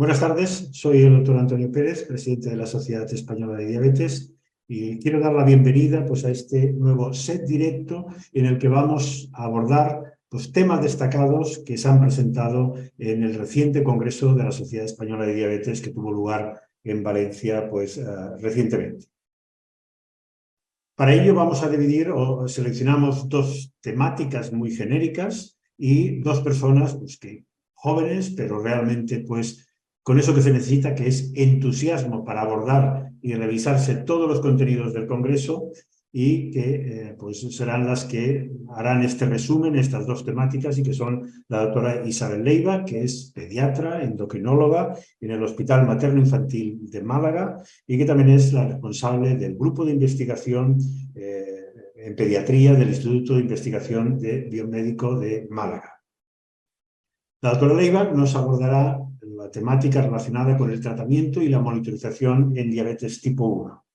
Buenas tardes, soy el doctor Antonio Pérez, presidente de la Sociedad Española de Diabetes, y quiero dar la bienvenida a este nuevo set directo en el que vamos a abordar temas destacados que se han presentado en el reciente Congreso de la Sociedad Española de Diabetes que tuvo lugar en Valencia recientemente. Para ello vamos a dividir o seleccionamos dos temáticas muy genéricas y dos personas jóvenes, pero realmente con eso que se necesita, que es entusiasmo para abordar y revisarse todos los contenidos del Congreso, y que serán las que harán este resumen, estas dos temáticas, y que son la doctora Isabel Leiva, que es pediatra, endocrinóloga en el Hospital Materno Infantil de Málaga, y que también es la responsable del grupo de investigación en pediatría del Instituto de Investigación Biomédico de Málaga. La doctora Leiva nos abordará la temática relacionada con el tratamiento y la monitorización en diabetes tipo 1.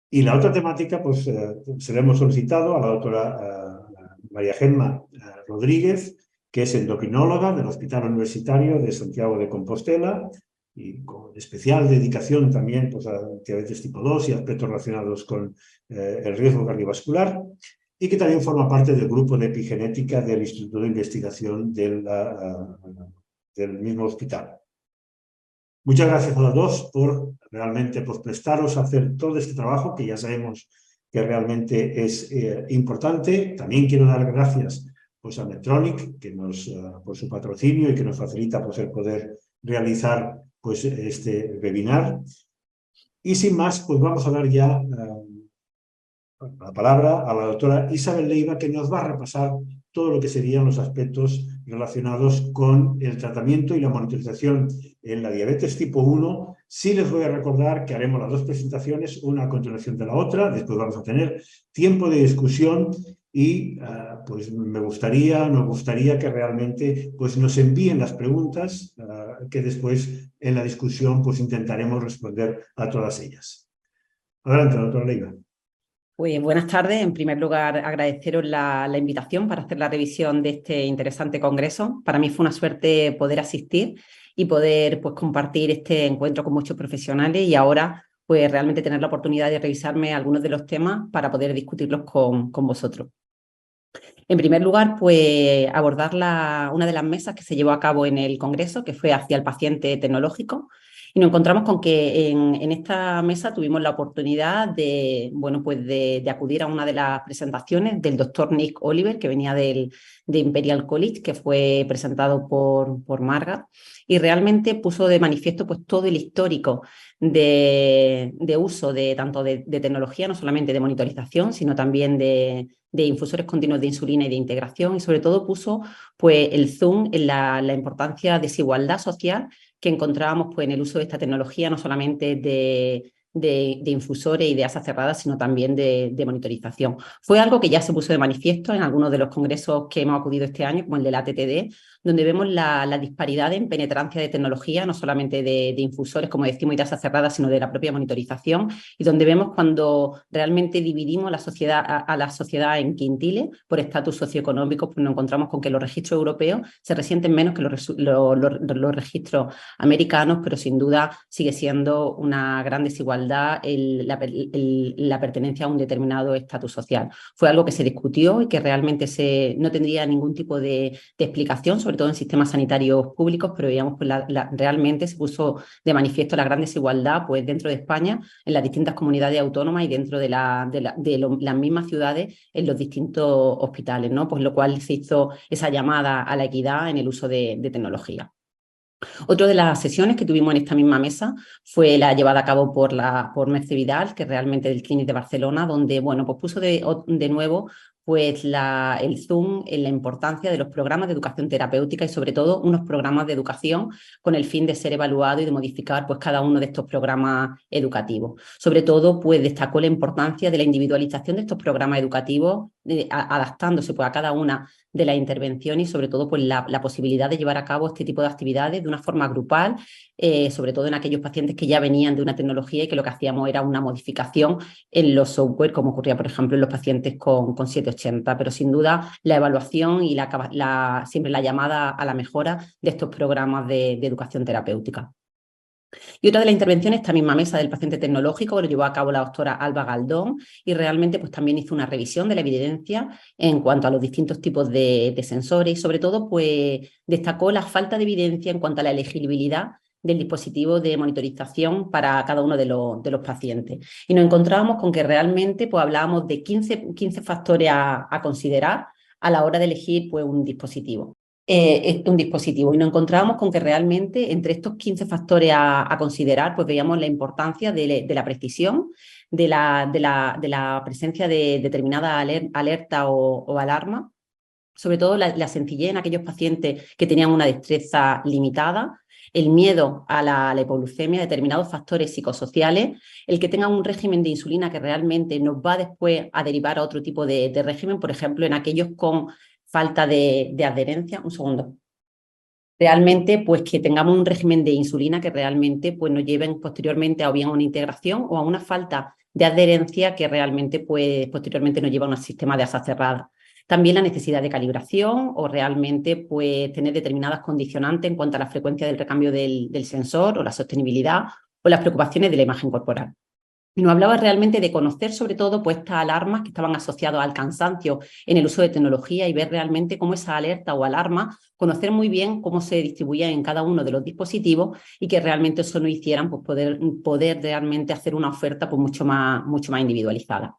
Y la otra temática, se le hemos solicitado a la doctora María Gemma Rodríguez, que es endocrinóloga del Hospital Universitario de Santiago de Compostela, y con especial dedicación también a diabetes tipo 2 y aspectos relacionados con el riesgo cardiovascular, y que también forma parte del grupo de epigenética del Instituto de Investigación del mismo hospital. Muchas gracias a los dos por realmente prestaros a hacer todo este trabajo, que ya sabemos que realmente es importante. También quiero dar gracias a Medtronic, que por su patrocinio y que nos facilita el poder realizar este webinar. Y sin más, vamos a dar ya la palabra a la doctora Isabel Leiva, que nos va a repasar todo lo que serían los aspectos relacionados con el tratamiento y la monitorización en la diabetes tipo 1. Sí les voy a recordar que haremos las dos presentaciones, una a continuación de la otra. Después vamos a tener tiempo de discusión y nos gustaría que realmente nos envíen las preguntas que después en la discusión intentaremos responder a todas ellas. Adelante, doctora Leiva. Pues buenas tardes. En primer lugar, agradeceros la invitación para hacer la revisión de este interesante congreso. Para mí fue una suerte poder asistir y poder compartir este encuentro con muchos profesionales, y ahora realmente tener la oportunidad de revisarme algunos de los temas para poder discutirlos con vosotros. En primer lugar, abordar una de las mesas que se llevó a cabo en el congreso, que fue hacia el paciente tecnológico. Y nos encontramos con que en esta mesa tuvimos la oportunidad de acudir a una de las presentaciones del doctor Nick Oliver, que venía de Imperial College, que fue presentado por Marga, y realmente puso de manifiesto todo el histórico de uso tanto de tecnología, no solamente de monitorización, sino también de infusores continuos de insulina y de integración, y sobre todo puso el zoom en la importancia de desigualdad social que encontrábamos en el uso de esta tecnología, no solamente de infusores y de asas cerradas, sino también de monitorización. Fue algo que ya se puso de manifiesto en algunos de los congresos que hemos acudido este año, como el de la ATTD, donde vemos la disparidad en penetrancia de tecnología, no solamente de infusores, como decimos, y de asas cerradas, sino de la propia monitorización, y donde vemos cuando realmente dividimos a la sociedad en quintiles por estatus socioeconómico, nos encontramos con que los registros europeos se resienten menos que los registros americanos, pero sin duda sigue siendo una gran desigualdad la pertenencia a un determinado estatus social. Fue algo que se discutió y que realmente no tendría ningún tipo de explicación, sobre todo en sistemas sanitarios públicos, pero veíamos realmente se puso de manifiesto la gran desigualdad dentro de España, en las distintas comunidades autónomas y dentro de las mismas ciudades, en los distintos hospitales, ¿no? Lo cual se hizo esa llamada a la equidad en el uso de tecnología. Otra de las sesiones que tuvimos en esta misma mesa fue la llevada a cabo por Merce Vidal, que es realmente del Clínic de Barcelona, donde puso de nuevo el zoom en la importancia de los programas de educación terapéutica y sobre todo unos programas de educación con el fin de ser evaluado y de modificar cada uno de estos programas educativos. Sobre todo destacó la importancia de la individualización de estos programas educativos, adaptándose a cada una de las intervenciones y sobre todo la posibilidad de llevar a cabo este tipo de actividades de una forma grupal, sobre todo en aquellos pacientes que ya venían de una tecnología y que lo que hacíamos era una modificación en los software, como ocurría por ejemplo en los pacientes con 7 80, pero sin duda la evaluación y siempre la llamada a la mejora de estos programas de educación terapéutica. Y otra de las intervenciones, esta misma mesa del paciente tecnológico, lo llevó a cabo la doctora Alba Galdón y realmente pues, también hizo una revisión de la evidencia en cuanto a los distintos tipos de sensores y sobre todo pues, destacó la falta de evidencia en cuanto a la elegibilidad del dispositivo de monitorización para cada uno de los pacientes. Y nos encontrábamos con que realmente pues, hablábamos de 15 factores a considerar a la hora de elegir pues, un dispositivo. Y nos encontrábamos con que realmente entre estos 15 factores a considerar, pues veíamos la importancia de la precisión, de la presencia de determinada alerta o alarma, sobre todo la sencillez en aquellos pacientes que tenían una destreza limitada, el miedo a la hipoglucemia, determinados factores psicosociales, el que tengan un régimen de insulina que realmente nos va después a derivar a otro tipo de régimen, por ejemplo, en aquellos con falta de adherencia. Un segundo. Realmente, pues que tengamos un régimen de insulina que realmente pues, nos lleven posteriormente a o bien a una integración o a una falta de adherencia que realmente pues, posteriormente nos lleva a un sistema de asa cerrada. También la necesidad de calibración o realmente pues, tener determinadas condicionantes en cuanto a la frecuencia del recambio del sensor o la sostenibilidad o las preocupaciones de la imagen corporal. Y nos hablaba realmente de conocer sobre todo pues, estas alarmas que estaban asociadas al cansancio en el uso de tecnología y ver realmente cómo esa alerta o alarma, conocer muy bien cómo se distribuía en cada uno de los dispositivos y que realmente eso nos hicieran pues, poder realmente hacer una oferta pues, mucho más individualizada.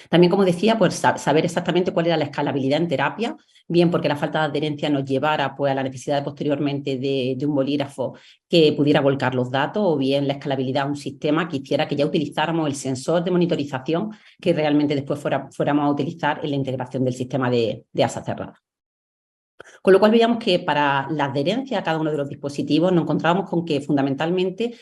También, como decía, pues saber exactamente cuál era la escalabilidad en terapia, bien porque la falta de adherencia nos llevara pues, a la necesidad de, posteriormente de un bolígrafo que pudiera volcar los datos, o bien la escalabilidad a un sistema que hiciera que ya utilizáramos el sensor de monitorización que realmente después fuéramos a utilizar en la integración del sistema de asa cerrada. Con lo cual veíamos que para la adherencia a cada uno de los dispositivos nos encontrábamos con que fundamentalmente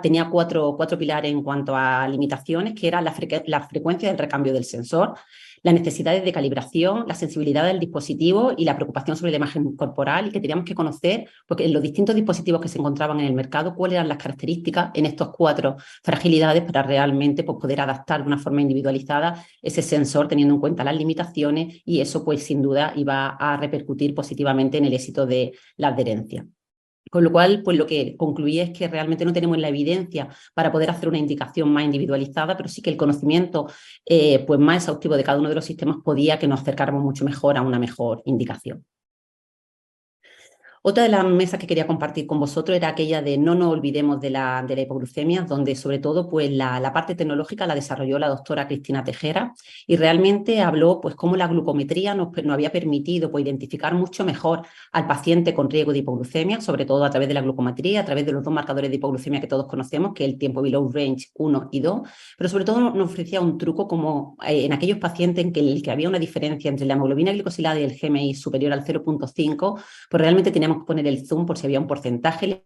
tenía cuatro pilares en cuanto a limitaciones, que era la frecuencia del recambio del sensor, las necesidades de calibración, la sensibilidad del dispositivo y la preocupación sobre la imagen corporal, y que teníamos que conocer, porque en los distintos dispositivos que se encontraban en el mercado, cuáles eran las características en estos 4 fragilidades para realmente pues, poder adaptar de una forma individualizada ese sensor teniendo en cuenta las limitaciones, y eso pues sin duda iba a repercutir positivamente en el éxito de la adherencia. Con lo cual, pues lo que concluí es que realmente no tenemos la evidencia para poder hacer una indicación más individualizada, pero sí que el conocimiento pues más exhaustivo de cada uno de los sistemas podía que nos acercáramos mucho mejor a una mejor indicación. Otra de las mesas que quería compartir con vosotros era aquella de no nos olvidemos de la hipoglucemia, donde sobre todo pues, la parte tecnológica la desarrolló la doctora Cristina Tejera y realmente habló pues cómo la glucometría nos había permitido pues, identificar mucho mejor al paciente con riesgo de hipoglucemia, sobre todo a través de la glucometría, a través de los 2 marcadores de hipoglucemia que todos conocemos, que es el tiempo below range 1 y 2, pero sobre todo nos ofrecía un truco como en aquellos pacientes en que había una diferencia entre la hemoglobina glicosilada y el GMI superior al 0,5, pues realmente teníamos que poner el zoom por si había un porcentaje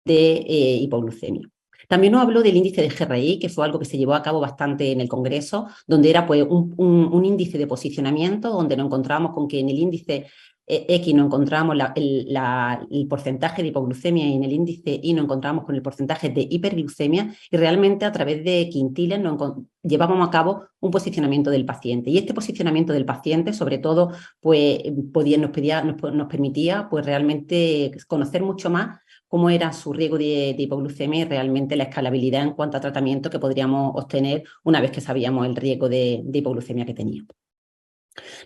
de hipoglucemia. También nos habló del índice de GRI, que fue algo que se llevó a cabo bastante en el Congreso, donde era pues, un índice de posicionamiento, donde nos encontrábamos con que en el índice X nos encontramos el porcentaje de hipoglucemia y en el índice Y nos encontramos con el porcentaje de hiperglucemia, y realmente a través de quintiles llevábamos a cabo un posicionamiento del paciente. Y este posicionamiento del paciente, sobre todo, pues, nos permitía pues, realmente conocer mucho más cómo era su riesgo de hipoglucemia y realmente la escalabilidad en cuanto a tratamiento que podríamos obtener una vez que sabíamos el riesgo de hipoglucemia que tenía.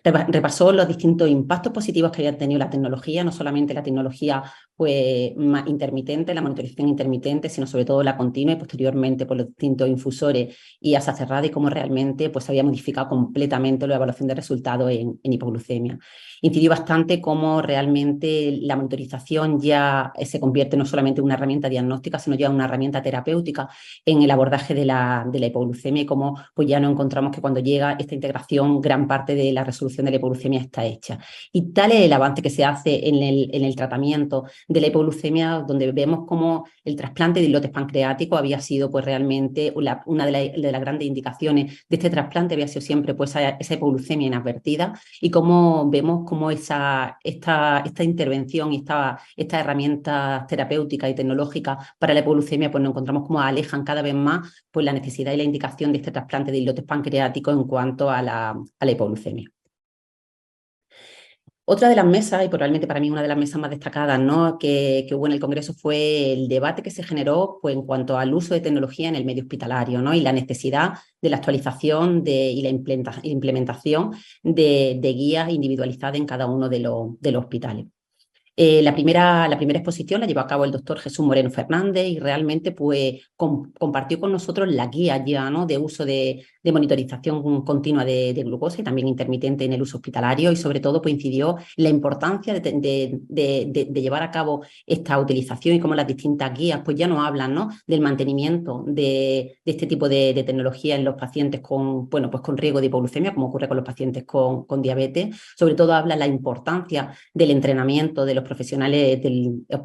Repasó los distintos impactos positivos que había tenido la tecnología, no solamente la tecnología pues, más intermitente, la monitorización intermitente, sino sobre todo la continua y posteriormente por los distintos infusores y asa cerrada, y cómo realmente pues, había modificado completamente la evaluación de resultados en hipoglucemia. Incidió bastante cómo realmente la monitorización ya se convierte no solamente en una herramienta diagnóstica, sino ya en una herramienta terapéutica en el abordaje de la hipoglucemia, y cómo pues, ya nos encontramos que cuando llega esta integración, gran parte de la resolución de la hipoglucemia está hecha. Y tal es el avance que se hace en el tratamiento de la hipoglucemia, donde vemos cómo el trasplante de islotes pancreáticos había sido pues realmente una de las grandes indicaciones de este trasplante, había sido siempre pues esa hipoglucemia inadvertida, y cómo vemos cómo esta intervención y esta herramienta terapéutica y tecnológica para la hipoglucemia pues nos encontramos cómo alejan cada vez más pues la necesidad y la indicación de este trasplante de islotes pancreáticos en cuanto a la hipoglucemia. Otra de las mesas, y probablemente para mí una de las mesas más destacadas, ¿no?, que hubo en el Congreso, fue el debate que se generó pues, en cuanto al uso de tecnología en el medio hospitalario, ¿no?, y la necesidad de la actualización y la implementación de guías individualizadas en cada uno de los hospitales. La primera exposición la llevó a cabo el doctor Jesús Moreno Fernández y realmente pues, compartió con nosotros la guía ya, ¿no?, de uso de monitorización continua de glucosa y también intermitente en el uso hospitalario, y sobre todo pues, incidió en la importancia de llevar a cabo esta utilización y cómo las distintas guías pues, ya no hablan, ¿no?, del mantenimiento de este tipo de tecnología en los pacientes con riesgo de hipoglucemia, como ocurre con los pacientes con diabetes. Sobre todo habla de la importancia del entrenamiento de los profesionales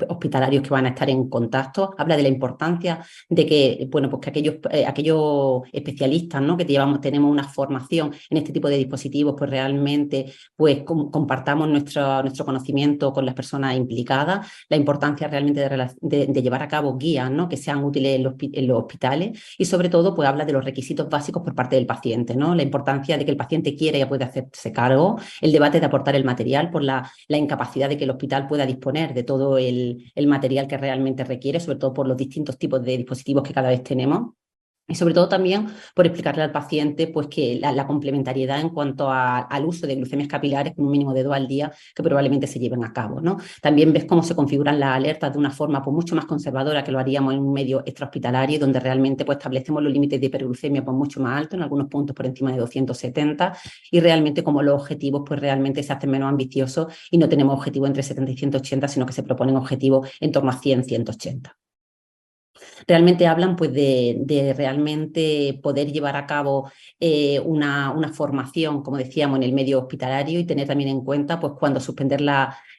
hospitalarios que van a estar en contacto, habla de la importancia de que, que aquellos especialistas, ¿no?, que tenemos una formación en este tipo de dispositivos, pues realmente pues, compartamos nuestro conocimiento con las personas implicadas, la importancia realmente de llevar a cabo guías, ¿no?, que sean útiles en los hospitales, y sobre todo pues habla de los requisitos básicos por parte del paciente, ¿no?, la importancia de que el paciente quiera y puede hacerse cargo, el debate de aportar el material por la incapacidad de que el hospital pueda disponer de todo el material que realmente requiere, sobre todo por los distintos tipos de dispositivos que cada vez tenemos. Y sobre todo también por explicarle al paciente pues, que la complementariedad en cuanto al uso de glucemias capilares con un mínimo de 2 al día que probablemente se lleven a cabo, ¿no? También ves cómo se configuran las alertas de una forma pues, mucho más conservadora que lo haríamos en un medio extrahospitalario, donde realmente pues, establecemos los límites de hiperglucemia pues, mucho más altos, en algunos puntos por encima de 270, y realmente como los objetivos pues, realmente se hacen menos ambiciosos y no tenemos objetivos entre 70 y 180, sino que se proponen objetivos en torno a 100, 180. Realmente hablan pues, de realmente poder llevar a cabo una formación, como decíamos, en el medio hospitalario, y tener también en cuenta pues, cuando suspender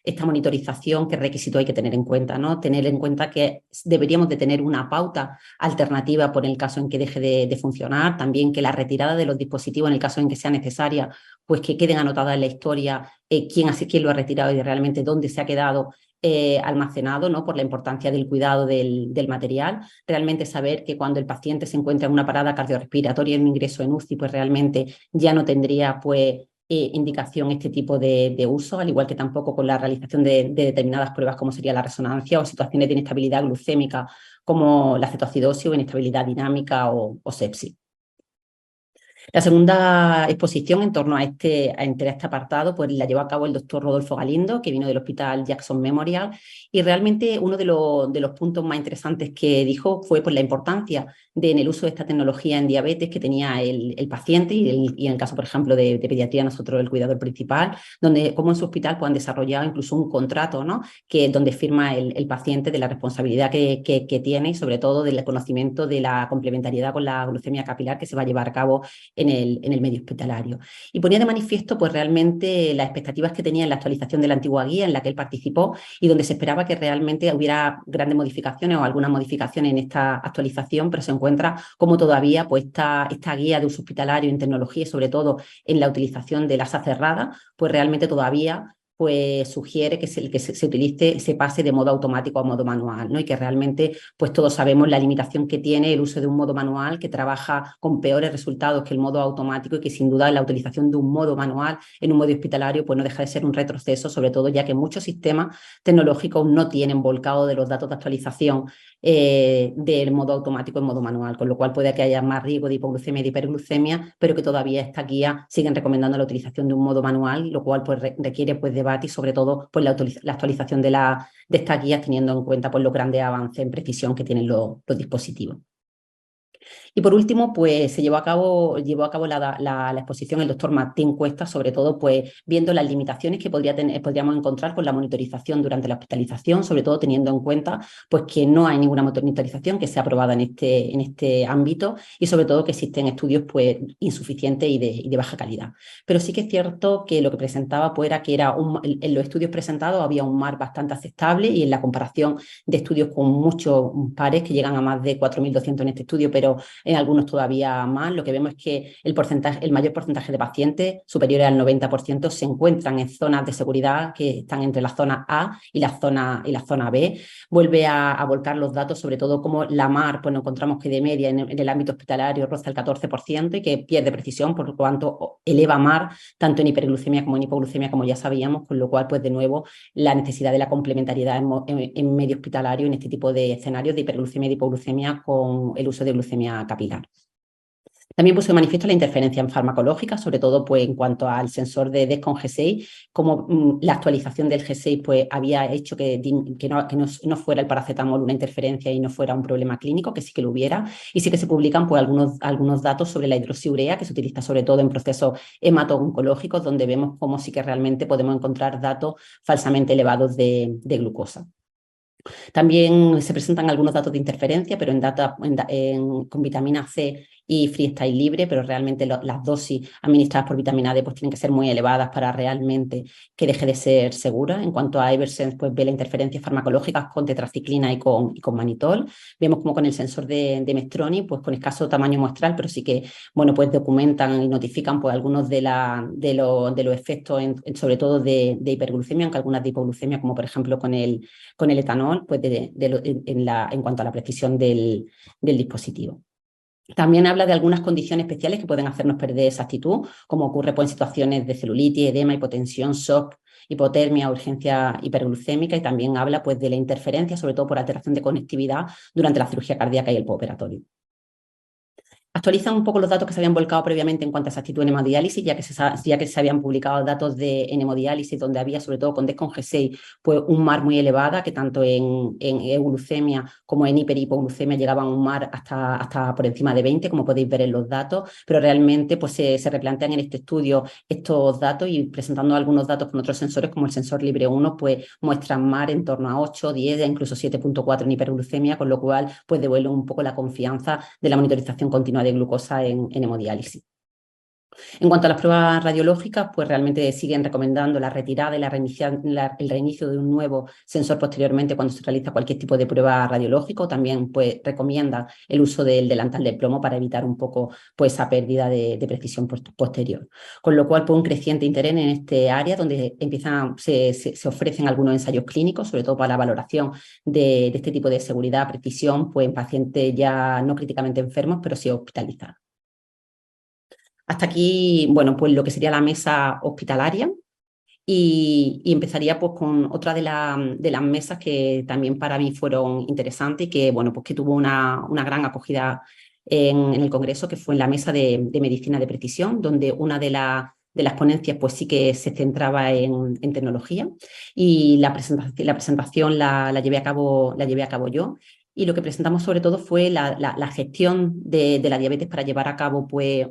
esta monitorización, qué requisitos hay que tener en cuenta, ¿no? Tener en cuenta que deberíamos de tener una pauta alternativa por el caso en que deje de funcionar, también que la retirada de los dispositivos en el caso en que sea necesaria, pues que queden anotadas en la historia quién lo ha retirado y realmente dónde se ha quedado almacenado, ¿no?, por la importancia del cuidado del material. Realmente saber que cuando el paciente se encuentra en una parada cardiorrespiratoria en un ingreso en UCI, pues realmente ya no tendría pues, indicación este tipo de uso, al igual que tampoco con la realización de determinadas pruebas como sería la resonancia, o situaciones de inestabilidad glucémica como la cetoacidosis o inestabilidad dinámica o sepsis. La segunda exposición en torno a este apartado pues la llevó a cabo el doctor Rodolfo Galindo, que vino del Hospital Jackson Memorial, y realmente uno de los puntos más interesantes que dijo fue pues, la importancia en el uso de esta tecnología en diabetes que tenía el paciente, y en el caso, por ejemplo, de pediatría, nosotros el cuidador principal, donde como en su hospital pues, han desarrollado incluso un contrato, ¿no?, donde firma el paciente de la responsabilidad que tiene, y sobre todo del conocimiento de la complementariedad con la glucemia capilar que se va a llevar a cabo en el medio hospitalario. Y ponía de manifiesto pues realmente las expectativas que tenía en la actualización de la antigua guía en la que él participó, y donde se esperaba que realmente hubiera grandes modificaciones o algunas modificaciones en esta actualización, pero se encuentra como todavía pues esta guía de uso hospitalario en tecnología, y sobre todo en la utilización de la asa cerrada, pues realmente todavía pues sugiere que se utilice, se pase de modo automático a modo manual, ¿no? Y que realmente pues todos sabemos la limitación que tiene el uso de un modo manual, que trabaja con peores resultados que el modo automático, y que sin duda la utilización de un modo manual en un modo hospitalario pues no deja de ser un retroceso, sobre todo ya que muchos sistemas tecnológicos no tienen volcado de los datos de actualización del modo automático en modo manual, con lo cual puede que haya más riesgo de hipoglucemia y de hiperglucemia, pero que todavía esta guía siguen recomendando la utilización de un modo manual, lo cual pues, requiere pues, debate y sobre todo pues, la actualización de estas guías, teniendo en cuenta pues, los grandes avances en precisión que tienen los dispositivos. Y por último, pues se llevó a cabo la exposición el doctor Martín Cuesta, sobre todo pues viendo las limitaciones que podríamos encontrar con la monitorización durante la hospitalización, sobre todo teniendo en cuenta pues que no hay ninguna monitorización que sea aprobada en este ámbito y sobre todo que existen estudios pues insuficientes y de baja calidad. Pero sí que es cierto que lo que presentaba pues era que en los estudios presentados había un MAR bastante aceptable y en la comparación de estudios con muchos pares que llegan a más de 4.200 en este estudio, pero en algunos todavía más, lo que vemos es que el mayor porcentaje de pacientes, superiores al 90%, se encuentran en zonas de seguridad que están entre la zona A y la zona B. Vuelve a volcar los datos, sobre todo como la MAR, pues nos encontramos que de media en el ámbito hospitalario roza el 14% y que pierde precisión, por lo cuanto eleva MAR tanto en hiperglucemia como en hipoglucemia, como ya sabíamos, con lo cual, pues de nuevo, la necesidad de la complementariedad en medio hospitalario en este tipo de escenarios de hiperglucemia y de hipoglucemia con el uso de glucemia capilar. También puso de manifiesto la interferencia en farmacológica, sobre todo pues, en cuanto al sensor de DES con G6, como la actualización del G6 pues, había hecho que no fuera el paracetamol una interferencia y no fuera un problema clínico, que sí que lo hubiera. Y sí que se publican pues, algunos datos sobre la hidroxiurea, que se utiliza sobre todo en procesos hemato-oncológicos, donde vemos cómo sí que realmente podemos encontrar datos falsamente elevados de glucosa. También se presentan algunos datos de interferencia, pero con vitamina C y freestyle libre, pero realmente las dosis administradas por vitamina D pues tienen que ser muy elevadas para realmente que deje de ser segura. En cuanto a Eversense, pues ve la interferencia farmacológica con tetraciclina y con mannitol. Vemos como con el sensor de Mestroni, pues con escaso tamaño muestral, pero sí que, bueno, pues documentan y notifican pues algunos de los efectos, sobre todo de hiperglucemia, aunque algunas de hipoglucemia, como por ejemplo con el etanol, pues en cuanto a la precisión del dispositivo. También habla de algunas condiciones especiales que pueden hacernos perder esa actitud, como ocurre pues, en situaciones de celulitis, edema, hipotensión, shock, hipotermia, urgencia hiperglucémica, y también habla pues, de la interferencia, sobre todo por alteración de conectividad durante la cirugía cardíaca y el postoperatorio. Actualizan un poco los datos que se habían volcado previamente en cuanto a esa actitud en hemodiálisis, ya que se habían publicado datos en hemodiálisis donde había, sobre todo con DES con G6, pues un MAR muy elevada, que tanto en euglucemia como en hiperhipoglucemia llegaban a un MAR hasta por encima de 20, como podéis ver en los datos, pero realmente pues, se replantean en este estudio estos datos y presentando algunos datos con otros sensores, como el sensor Libre 1, pues muestran MAR en torno a 8, 10 e incluso 7.4 en hiperglucemia, con lo cual pues devuelve un poco la confianza de la monitorización continua de glucosa en hemodiálisis. En cuanto a las pruebas radiológicas, pues realmente siguen recomendando la retirada y el reinicio de un nuevo sensor posteriormente cuando se realiza cualquier tipo de prueba radiológica. También pues, recomienda el uso del delantal de plomo para evitar un poco pues, esa pérdida de precisión posterior. Con lo cual, pues, un creciente interés en este área donde se ofrecen algunos ensayos clínicos, sobre todo para la valoración de este tipo de seguridad, precisión, pues en pacientes ya no críticamente enfermos, pero sí hospitalizados. Hasta aquí, bueno, pues lo que sería la mesa hospitalaria y empezaría pues con otra de las mesas que también para mí fueron interesantes y que, bueno, pues que tuvo una gran acogida en el Congreso, que fue en la mesa de medicina de precisión, donde una de las ponencias pues sí que se centraba en tecnología y la presentación la llevé a cabo yo. Y lo que presentamos sobre todo fue la gestión de la diabetes para llevar a cabo pues,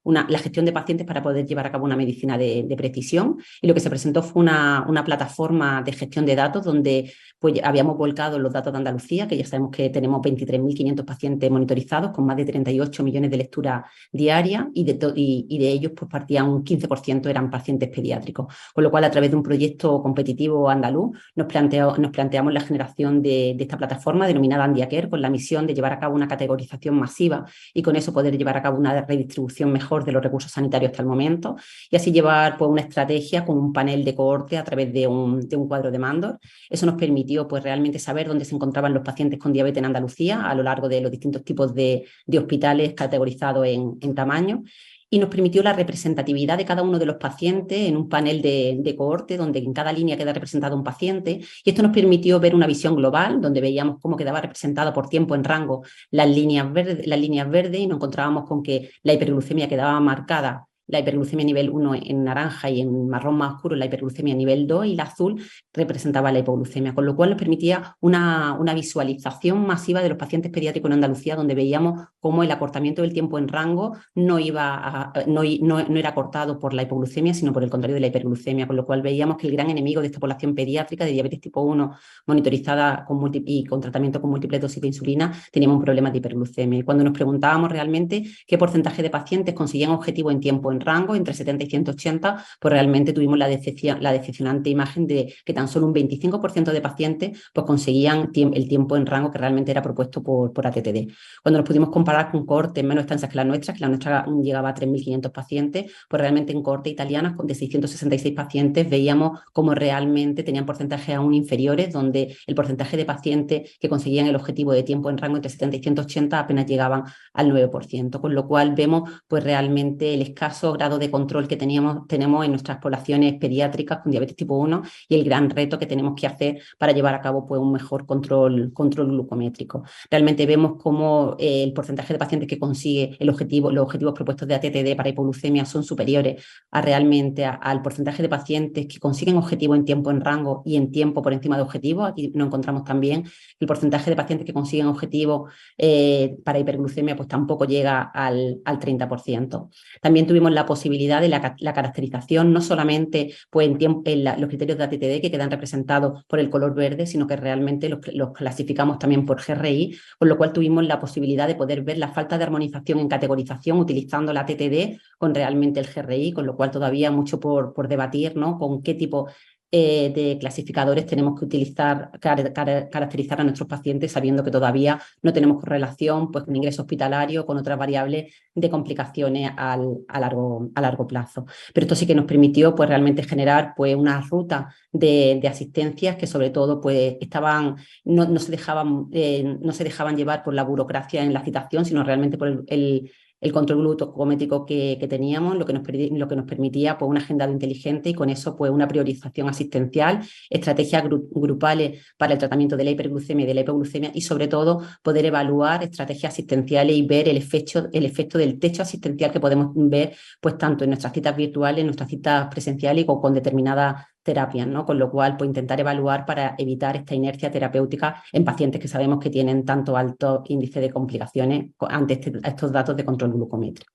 la gestión de pacientes para poder llevar a cabo una medicina de precisión. Y lo que se presentó fue una plataforma de gestión de datos donde pues, habíamos volcado los datos de Andalucía, que ya sabemos que tenemos 23.500 pacientes monitorizados con más de 38 millones de lecturas diarias y de ellos pues, partían un 15% eran pacientes pediátricos. Con lo cual, a través de un proyecto competitivo andaluz, nos planteamos la generación de esta plataforma denominada Andiacare, con la misión de llevar a cabo una categorización masiva y con eso poder llevar a cabo una redistribución mejor de los recursos sanitarios hasta el momento y así llevar pues, una estrategia con un panel de cohorte a través de un cuadro de mandos. Eso nos permitió pues, realmente saber dónde se encontraban los pacientes con diabetes en Andalucía a lo largo de los distintos tipos de hospitales categorizados en tamaño. Y nos permitió la representatividad de cada uno de los pacientes en un panel de cohorte donde en cada línea queda representado un paciente y esto nos permitió ver una visión global donde veíamos cómo quedaba representado por tiempo en rango las líneas verdes y nos encontrábamos con que la hiperglucemia quedaba marcada la hiperglucemia nivel 1 en naranja y en marrón más oscuro la hiperglucemia nivel 2 y la azul representaba la hipoglucemia, con lo cual nos permitía una visualización masiva de los pacientes pediátricos en Andalucía, donde veíamos cómo el acortamiento del tiempo en rango no era acortado por la hipoglucemia, sino por el contrario de la hiperglucemia, con lo cual veíamos que el gran enemigo de esta población pediátrica de diabetes tipo 1 monitorizada y con tratamiento con múltiples dosis de insulina, teníamos un problema de hiperglucemia. Y cuando nos preguntábamos realmente qué porcentaje de pacientes conseguían objetivo en tiempo en rango, entre 70 y 180, pues realmente tuvimos la decepcionante imagen de que tan solo un 25% de pacientes pues conseguían el tiempo en rango que realmente era propuesto por ATTD. Cuando nos pudimos comparar con cohortes menos extensas que la nuestra llegaba a 3.500 pacientes, pues realmente en cohortes italianas de 666 pacientes veíamos cómo realmente tenían porcentajes aún inferiores, donde el porcentaje de pacientes que conseguían el objetivo de tiempo en rango entre 70 y 180 apenas llegaban al 9%, con lo cual vemos pues realmente el escaso grado de control que tenemos en nuestras poblaciones pediátricas con diabetes tipo 1 y el gran reto que tenemos que hacer para llevar a cabo pues un mejor control glucométrico. Realmente vemos cómo el porcentaje de pacientes que consigue los objetivos propuestos de ATTD para hipoglucemia son superiores realmente al porcentaje de pacientes que consiguen objetivo en tiempo en rango y en tiempo por encima de objetivo. Aquí nos encontramos también el porcentaje de pacientes que consiguen objetivo para hiperglucemia pues tampoco llega al 30%. También tuvimos la posibilidad de la caracterización, no solamente pues, en los criterios de ATTD que quedan representados por el color verde, sino que realmente los clasificamos también por GRI, con lo cual tuvimos la posibilidad de poder ver la falta de armonización en categorización utilizando la ATTD con realmente el GRI, con lo cual todavía mucho por debatir, ¿no? Con qué tipo de clasificadores tenemos que utilizar, caracterizar a nuestros pacientes, sabiendo que todavía no tenemos correlación pues, con ingreso hospitalario, con otras variables de complicaciones a largo plazo. Pero esto sí que nos permitió pues, realmente generar pues, una ruta de asistencias que sobre todo pues, no se dejaban llevar por la burocracia en la citación, sino realmente por el control glucométrico que teníamos, lo que nos permitía pues, un agendado inteligente y con eso pues, una priorización asistencial, estrategias grupales para el tratamiento de la hiperglucemia y de la hipoglucemia y sobre todo poder evaluar estrategias asistenciales y ver el efecto del techo asistencial que podemos ver pues, tanto en nuestras citas virtuales, en nuestras citas presenciales y con determinadas terapias, ¿no? Con lo cual, pues intentar evaluar para evitar esta inercia terapéutica en pacientes que sabemos que tienen tanto alto índice de complicaciones ante estos datos de control glucométrico.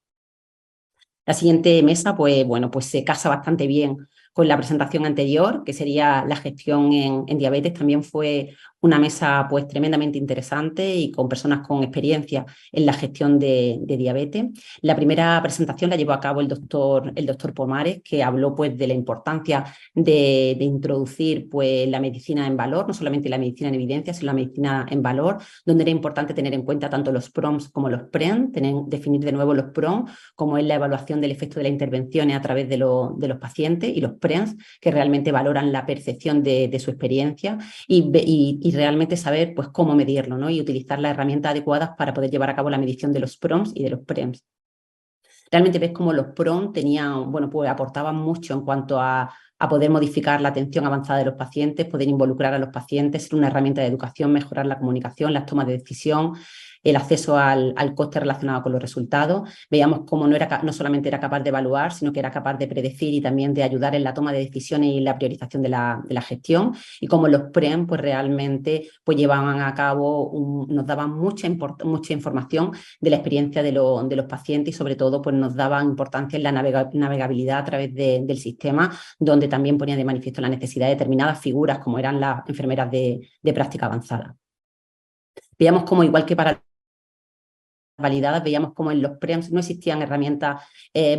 La siguiente mesa, pues bueno, pues se casa bastante bien con la presentación anterior, que sería la gestión en diabetes. También fue una mesa pues tremendamente interesante y con personas con experiencia en la gestión de diabetes. La primera presentación la llevó a cabo el doctor Pomares, que habló pues de la importancia de introducir pues la medicina en valor, no solamente la medicina en evidencia, sino la medicina en valor, donde era importante tener en cuenta tanto los PROMs como los PREM, definir de nuevo los PROM, como es la evaluación del efecto de las intervenciones a través de los pacientes, y los PREMs, que realmente valoran la percepción de su experiencia y realmente saber pues, cómo medirlo, ¿no? Y utilizar las herramientas adecuadas para poder llevar a cabo la medición de los PROMs y de los PREMs. Realmente ves cómo los PROM pues aportaban mucho en cuanto a poder modificar la atención avanzada de los pacientes, poder involucrar a los pacientes, ser una herramienta de educación, mejorar la comunicación, las tomas de decisión, el acceso al coste relacionado con los resultados. Veíamos cómo no solamente era capaz de evaluar, sino que era capaz de predecir y también de ayudar en la toma de decisiones y la priorización de la gestión, y cómo los PREM pues realmente pues llevaban a cabo, nos daban mucha información de la experiencia de los pacientes y sobre todo pues nos daban importancia en la navegabilidad a través del sistema, donde también ponía de manifiesto la necesidad de determinadas figuras como eran las enfermeras de práctica avanzada. Veíamos cómo igual que para validadas, veíamos como en los PREMs no existían herramientas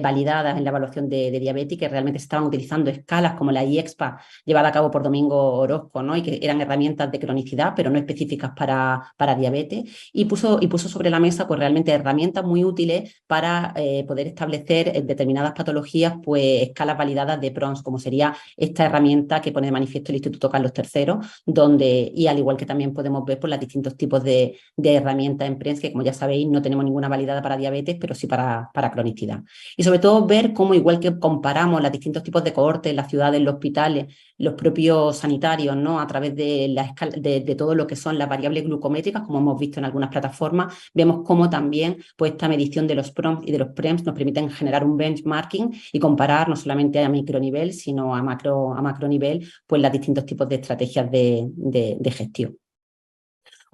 validadas en la evaluación de diabetes, que realmente se estaban utilizando escalas como la IEXPA llevada a cabo por Domingo Orozco, ¿no? Y que eran herramientas de cronicidad, pero no específicas para diabetes, y puso sobre la mesa pues realmente herramientas muy útiles para poder establecer en determinadas patologías pues escalas validadas de PROMs, como sería esta herramienta que pone de manifiesto el Instituto Carlos III, y al igual que también podemos ver por los distintos tipos de herramientas en PREMs, que como ya sabéis no tenemos tenemos ninguna validada para diabetes, pero sí para cronicidad. Y sobre todo ver cómo, igual que comparamos los distintos tipos de cohortes, las ciudades, los hospitales, los propios sanitarios, ¿no? A través de, la escala, de todo lo que son las variables glucométricas, como hemos visto en algunas plataformas, vemos cómo también pues, esta medición de los PROMs y de los PREMs nos permiten generar un benchmarking y comparar no solamente a micronivel, sino a macronivel, pues los distintos tipos de estrategias de gestión.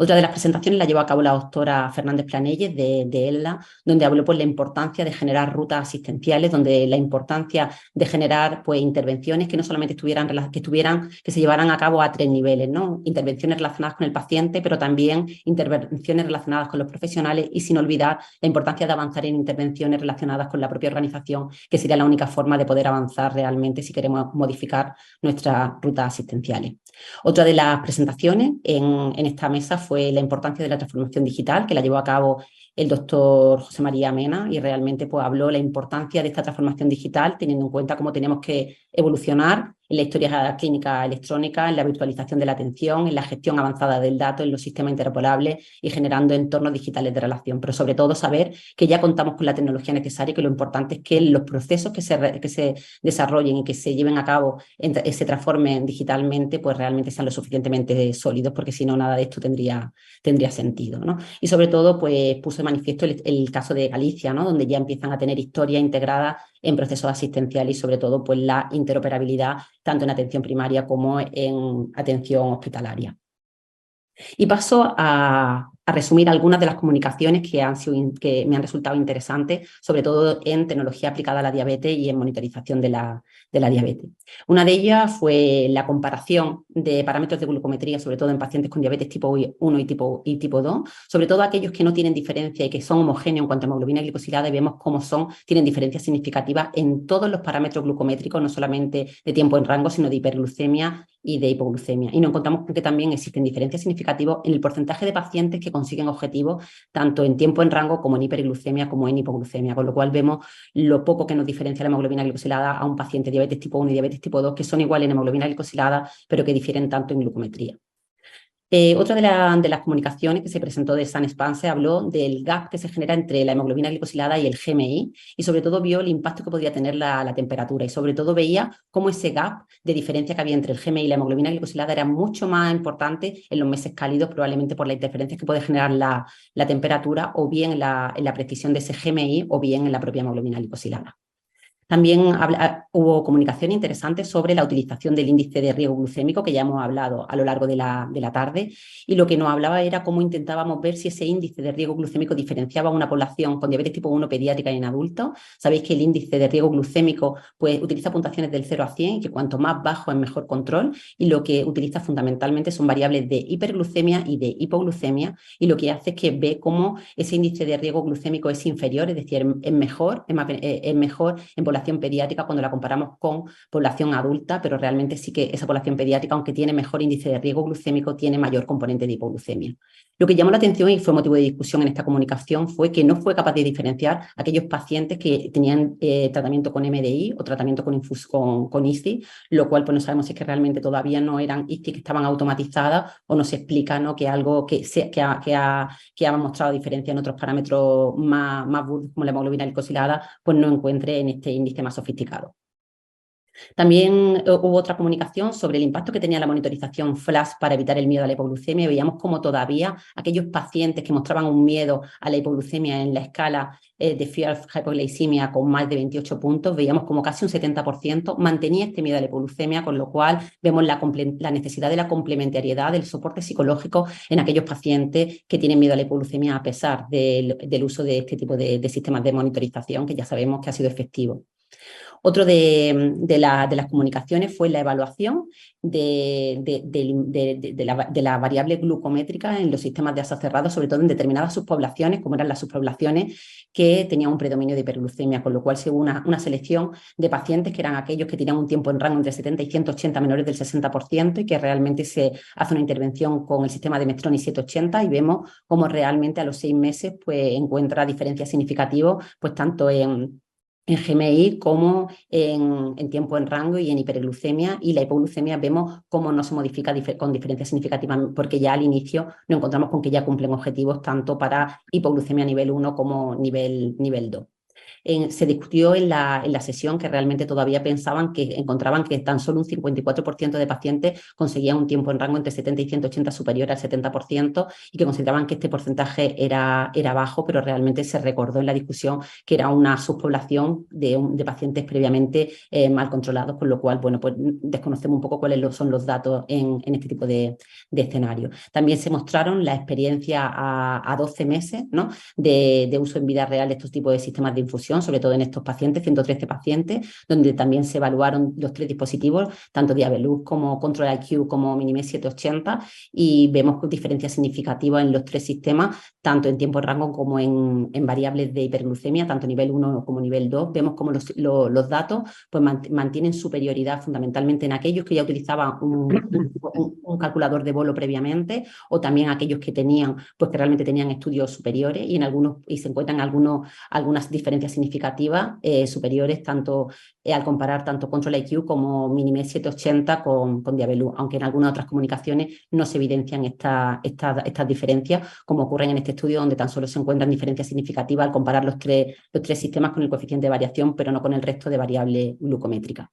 Otra de las presentaciones la llevó a cabo la doctora Fernández Planelles de ELDA, donde habló pues, la importancia de generar rutas asistenciales, donde la importancia de generar pues, intervenciones que no solamente que se llevaran a cabo a 3 niveles, ¿no? Intervenciones relacionadas con el paciente, pero también intervenciones relacionadas con los profesionales y sin olvidar la importancia de avanzar en intervenciones relacionadas con la propia organización, que sería la única forma de poder avanzar realmente si queremos modificar nuestras rutas asistenciales. Otra de las presentaciones en esta mesa fue la importancia de la transformación digital, que la llevó a cabo el doctor José María Mena y realmente pues, habló la importancia de esta transformación digital, teniendo en cuenta cómo tenemos que evolucionar en la historia clínica electrónica, en la virtualización de la atención, en la gestión avanzada del dato, en los sistemas interoperables y generando entornos digitales de relación. Pero sobre todo saber que ya contamos con la tecnología necesaria y que lo importante es que los procesos que se desarrollen y que se lleven a cabo, se transformen digitalmente, pues realmente sean lo suficientemente sólidos, porque si no, nada de esto tendría sentido, ¿no? Y sobre todo, pues puso de manifiesto el caso de Galicia, ¿no? Donde ya empiezan a tener historia integrada en procesos asistenciales y sobre todo pues la interoperabilidad tanto en atención primaria como en atención hospitalaria. Y paso a resumir algunas de las comunicaciones que me han resultado interesantes, sobre todo en tecnología aplicada a la diabetes y en monitorización de la diabetes. Una de ellas fue la comparación de parámetros de glucometría, sobre todo en pacientes con diabetes tipo 1 y tipo 2, sobre todo aquellos que no tienen diferencia y que son homogéneos en cuanto a hemoglobina glicosilada, y vemos cómo tienen diferencias significativas en todos los parámetros glucométricos, no solamente de tiempo en rango, sino de hiperglucemia y de hipoglucemia. Y nos encontramos con que también existen diferencias significativas en el porcentaje de pacientes que consiguen objetivos tanto en tiempo en rango como en hiperglucemia como en hipoglucemia, con lo cual vemos lo poco que nos diferencia la hemoglobina glicosilada a un paciente de diabetes tipo 1 y diabetes tipo 2, que son iguales en hemoglobina glicosilada, pero que difieren tanto en glucometría. Otra de las comunicaciones que se presentó de SunSpan se habló del gap que se genera entre la hemoglobina glicosilada y el GMI y sobre todo vio el impacto que podía tener la temperatura y sobre todo veía cómo ese gap de diferencia que había entre el GMI y la hemoglobina glicosilada era mucho más importante en los meses cálidos, probablemente por las interferencias que puede generar la temperatura o bien en la precisión de ese GMI o bien en la propia hemoglobina glicosilada. También hubo comunicación interesante sobre la utilización del índice de riesgo glucémico, que ya hemos hablado a lo largo de la tarde, y lo que nos hablaba era cómo intentábamos ver si ese índice de riesgo glucémico diferenciaba a una población con diabetes tipo 1 pediátrica y en adultos. Sabéis que el índice de riesgo glucémico pues, utiliza puntuaciones del 0 a 100 y que cuanto más bajo es mejor control, y lo que utiliza fundamentalmente son variables de hiperglucemia y de hipoglucemia, y lo que hace es que ve cómo ese índice de riesgo glucémico es inferior, es decir, es mejor en población pediátrica cuando la comparamos con población adulta, pero realmente sí que esa población pediátrica, aunque tiene mejor índice de riesgo glucémico, tiene mayor componente de hipoglucemia. Lo que llamó la atención y fue motivo de discusión en esta comunicación fue que no fue capaz de diferenciar aquellos pacientes que tenían tratamiento con MDI o tratamiento con ICSI, lo cual pues no sabemos si es que realmente todavía no eran ICSI que estaban automatizadas o no se explica, ¿no? Que algo que ha mostrado diferencia en otros parámetros más burdos como la hemoglobina glicosilada pues no encuentre en este índice más sofisticado. También hubo otra comunicación sobre el impacto que tenía la monitorización flash para evitar el miedo a la hipoglucemia. Veíamos como todavía aquellos pacientes que mostraban un miedo a la hipoglucemia en la escala de Fear of Hypoglycemia con más de 28 puntos, veíamos como casi un 70% mantenía este miedo a la hipoglucemia, con lo cual vemos la necesidad de la complementariedad del soporte psicológico en aquellos pacientes que tienen miedo a la hipoglucemia a pesar del uso de este tipo de sistemas de monitorización que ya sabemos que ha sido efectivo. Otro de las comunicaciones fue la evaluación de la variable glucométrica en los sistemas de asa cerrados, sobre todo en determinadas subpoblaciones, como eran las subpoblaciones que tenían un predominio de hiperglucemia, con lo cual se hubo una selección de pacientes que eran aquellos que tenían un tiempo en rango entre 70 y 180 menores del 60% y que realmente se hace una intervención con el sistema de Medtronic 780 y vemos cómo realmente a los 6 meses pues, encuentra diferencias significativas pues, tanto en en GMI como en tiempo en rango y en hiperglucemia, y la hipoglucemia vemos cómo no se modifica con diferencia significativa, porque ya al inicio nos encontramos con que ya cumplen objetivos tanto para hipoglucemia nivel 1 como nivel 2. Se discutió en la sesión que realmente todavía encontraban que tan solo un 54% de pacientes conseguían un tiempo en rango entre 70 y 180 superior al 70%, y que consideraban que este porcentaje era bajo, pero realmente se recordó en la discusión que era una subpoblación de pacientes previamente mal controlados, con lo cual, bueno, pues desconocemos un poco cuáles son los datos en este tipo de escenario. También se mostraron la experiencia a 12 meses, ¿no?, de uso en vida real de estos tipos de sistemas de infusión, sobre todo en estos pacientes, 113 pacientes, donde también se evaluaron los 3 dispositivos, tanto Diabelux como Control IQ como Minimed 780, y vemos diferencias significativas en los 3 sistemas, tanto en tiempo en rango como en variables de hiperglucemia, tanto nivel 1 como nivel 2. Vemos como los datos pues mantienen superioridad fundamentalmente en aquellos que ya utilizaban un calculador de bolo previamente, o también aquellos que tenían, pues que realmente tenían estudios superiores, y se encuentran algunas diferencias significativas superiores, tanto al comparar tanto Control IQ como Minimed 780 con Diabelux, aunque en algunas otras comunicaciones no se evidencian estas diferencias, como ocurren en este estudio, donde tan solo se encuentran diferencias significativas al comparar los tres sistemas con el coeficiente de variación, pero no con el resto de variables glucométricas.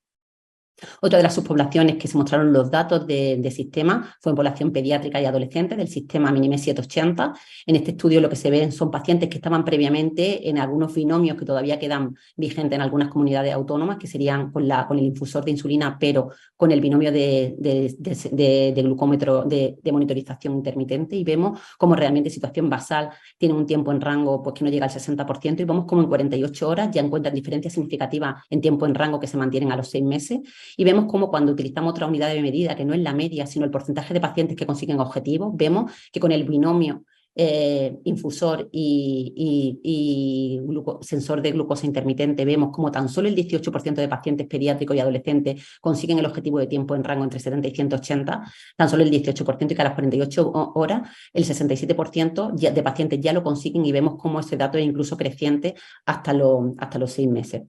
Otra de las subpoblaciones que se mostraron los datos de sistema fue en población pediátrica y adolescente del sistema Minimed 780. En este estudio lo que se ven son pacientes que estaban previamente en algunos binomios que todavía quedan vigentes en algunas comunidades autónomas, que serían con el infusor de insulina, pero con el binomio de glucómetro de monitorización intermitente, y vemos como realmente situación basal tiene un tiempo en rango pues que no llega al 60%, y vemos como en 48 horas ya encuentran diferencias significativas en tiempo en rango que se mantienen a los 6 meses. Y vemos cómo cuando utilizamos otra unidad de medida, que no es la media, sino el porcentaje de pacientes que consiguen objetivos, vemos que con el binomio infusor y sensor de glucosa intermitente, vemos como tan solo el 18% de pacientes pediátricos y adolescentes consiguen el objetivo de tiempo en rango entre 70 y 180, tan solo el 18%, y que a las 48 horas el 67% de pacientes ya lo consiguen, y vemos cómo ese dato es incluso creciente hasta los 6 meses.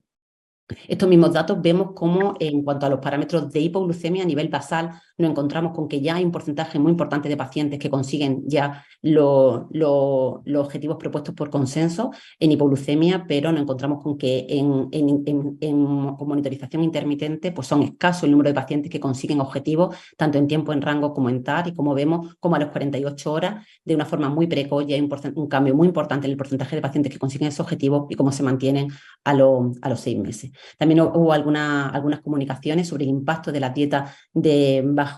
Estos mismos datos vemos cómo en cuanto a los parámetros de hipoglucemia a nivel basal nos encontramos con que ya hay un porcentaje muy importante de pacientes que consiguen ya los objetivos propuestos por consenso en hipoglucemia, pero nos encontramos con que con monitorización intermitente pues son escasos el número de pacientes que consiguen objetivos tanto en tiempo en rango como en TAR, y como vemos como a las 48 horas de una forma muy precoz ya hay un cambio muy importante en el porcentaje de pacientes que consiguen ese objetivo y cómo se mantienen a los 6 meses. También hubo algunas comunicaciones sobre el impacto de las dietas dietas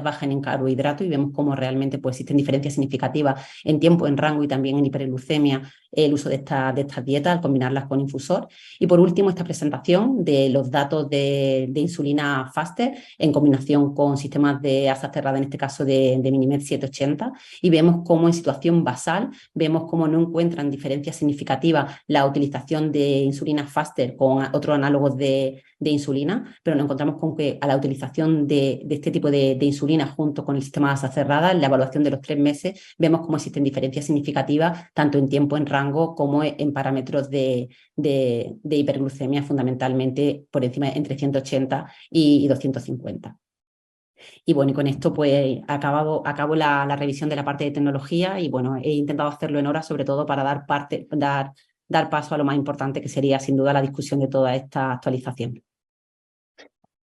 bajas en carbohidratos, y vemos cómo realmente pues, existen diferencias significativas en tiempo en rango y también en hiperglucemia el uso de estas dietas al combinarlas con infusor. Y por último, esta presentación de los datos de insulina Faster en combinación con sistemas de asa cerrada, en este caso de Minimed 780, y vemos cómo en situación basal, vemos cómo no encuentran diferencias significativas la utilización de insulina Faster con otros análogos de insulina, pero nos encontramos con que a la utilización de este tipo de insulina junto con el sistema de asa cerrada, en la evaluación de los 3 meses, vemos cómo existen diferencias significativas tanto en tiempo en rango como en parámetros de hiperglucemia, fundamentalmente por encima entre 180 y 250. Y bueno, y con esto pues acabo la revisión de la parte de tecnología, y bueno, he intentado hacerlo en horas, sobre todo para dar paso a lo más importante, que sería sin duda la discusión de toda esta actualización.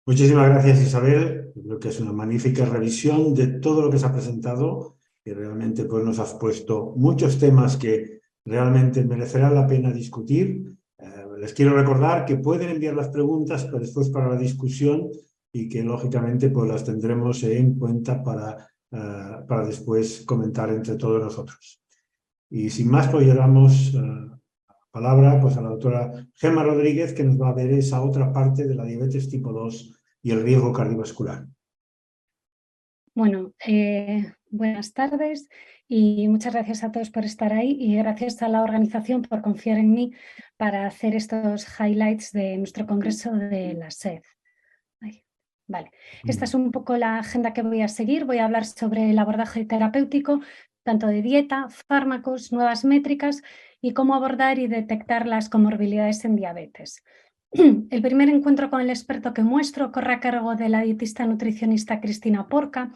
Muchísimas gracias, Isabel. Creo que es una magnífica revisión de todo lo que se ha presentado, y realmente pues, nos has puesto muchos temas que realmente merecerá la pena discutir. Les quiero recordar que pueden enviar las preguntas después para la discusión, y que lógicamente pues, las tendremos en cuenta para después comentar entre todos nosotros. Y sin más, pues ya damos palabra pues, a la doctora Gemma Rodríguez, que nos va a ver esa otra parte de la diabetes tipo 2 y el riesgo cardiovascular. Bueno, buenas tardes y muchas gracias a todos por estar ahí, y gracias a la organización por confiar en mí para hacer estos highlights de nuestro congreso de la SED. Vale, esta es un poco la agenda que voy a seguir. Voy a hablar sobre el abordaje terapéutico, tanto de dieta, fármacos, nuevas métricas, y cómo abordar y detectar las comorbilidades en diabetes. El primer encuentro con el experto que muestro corre a cargo de la dietista nutricionista Cristina Porca,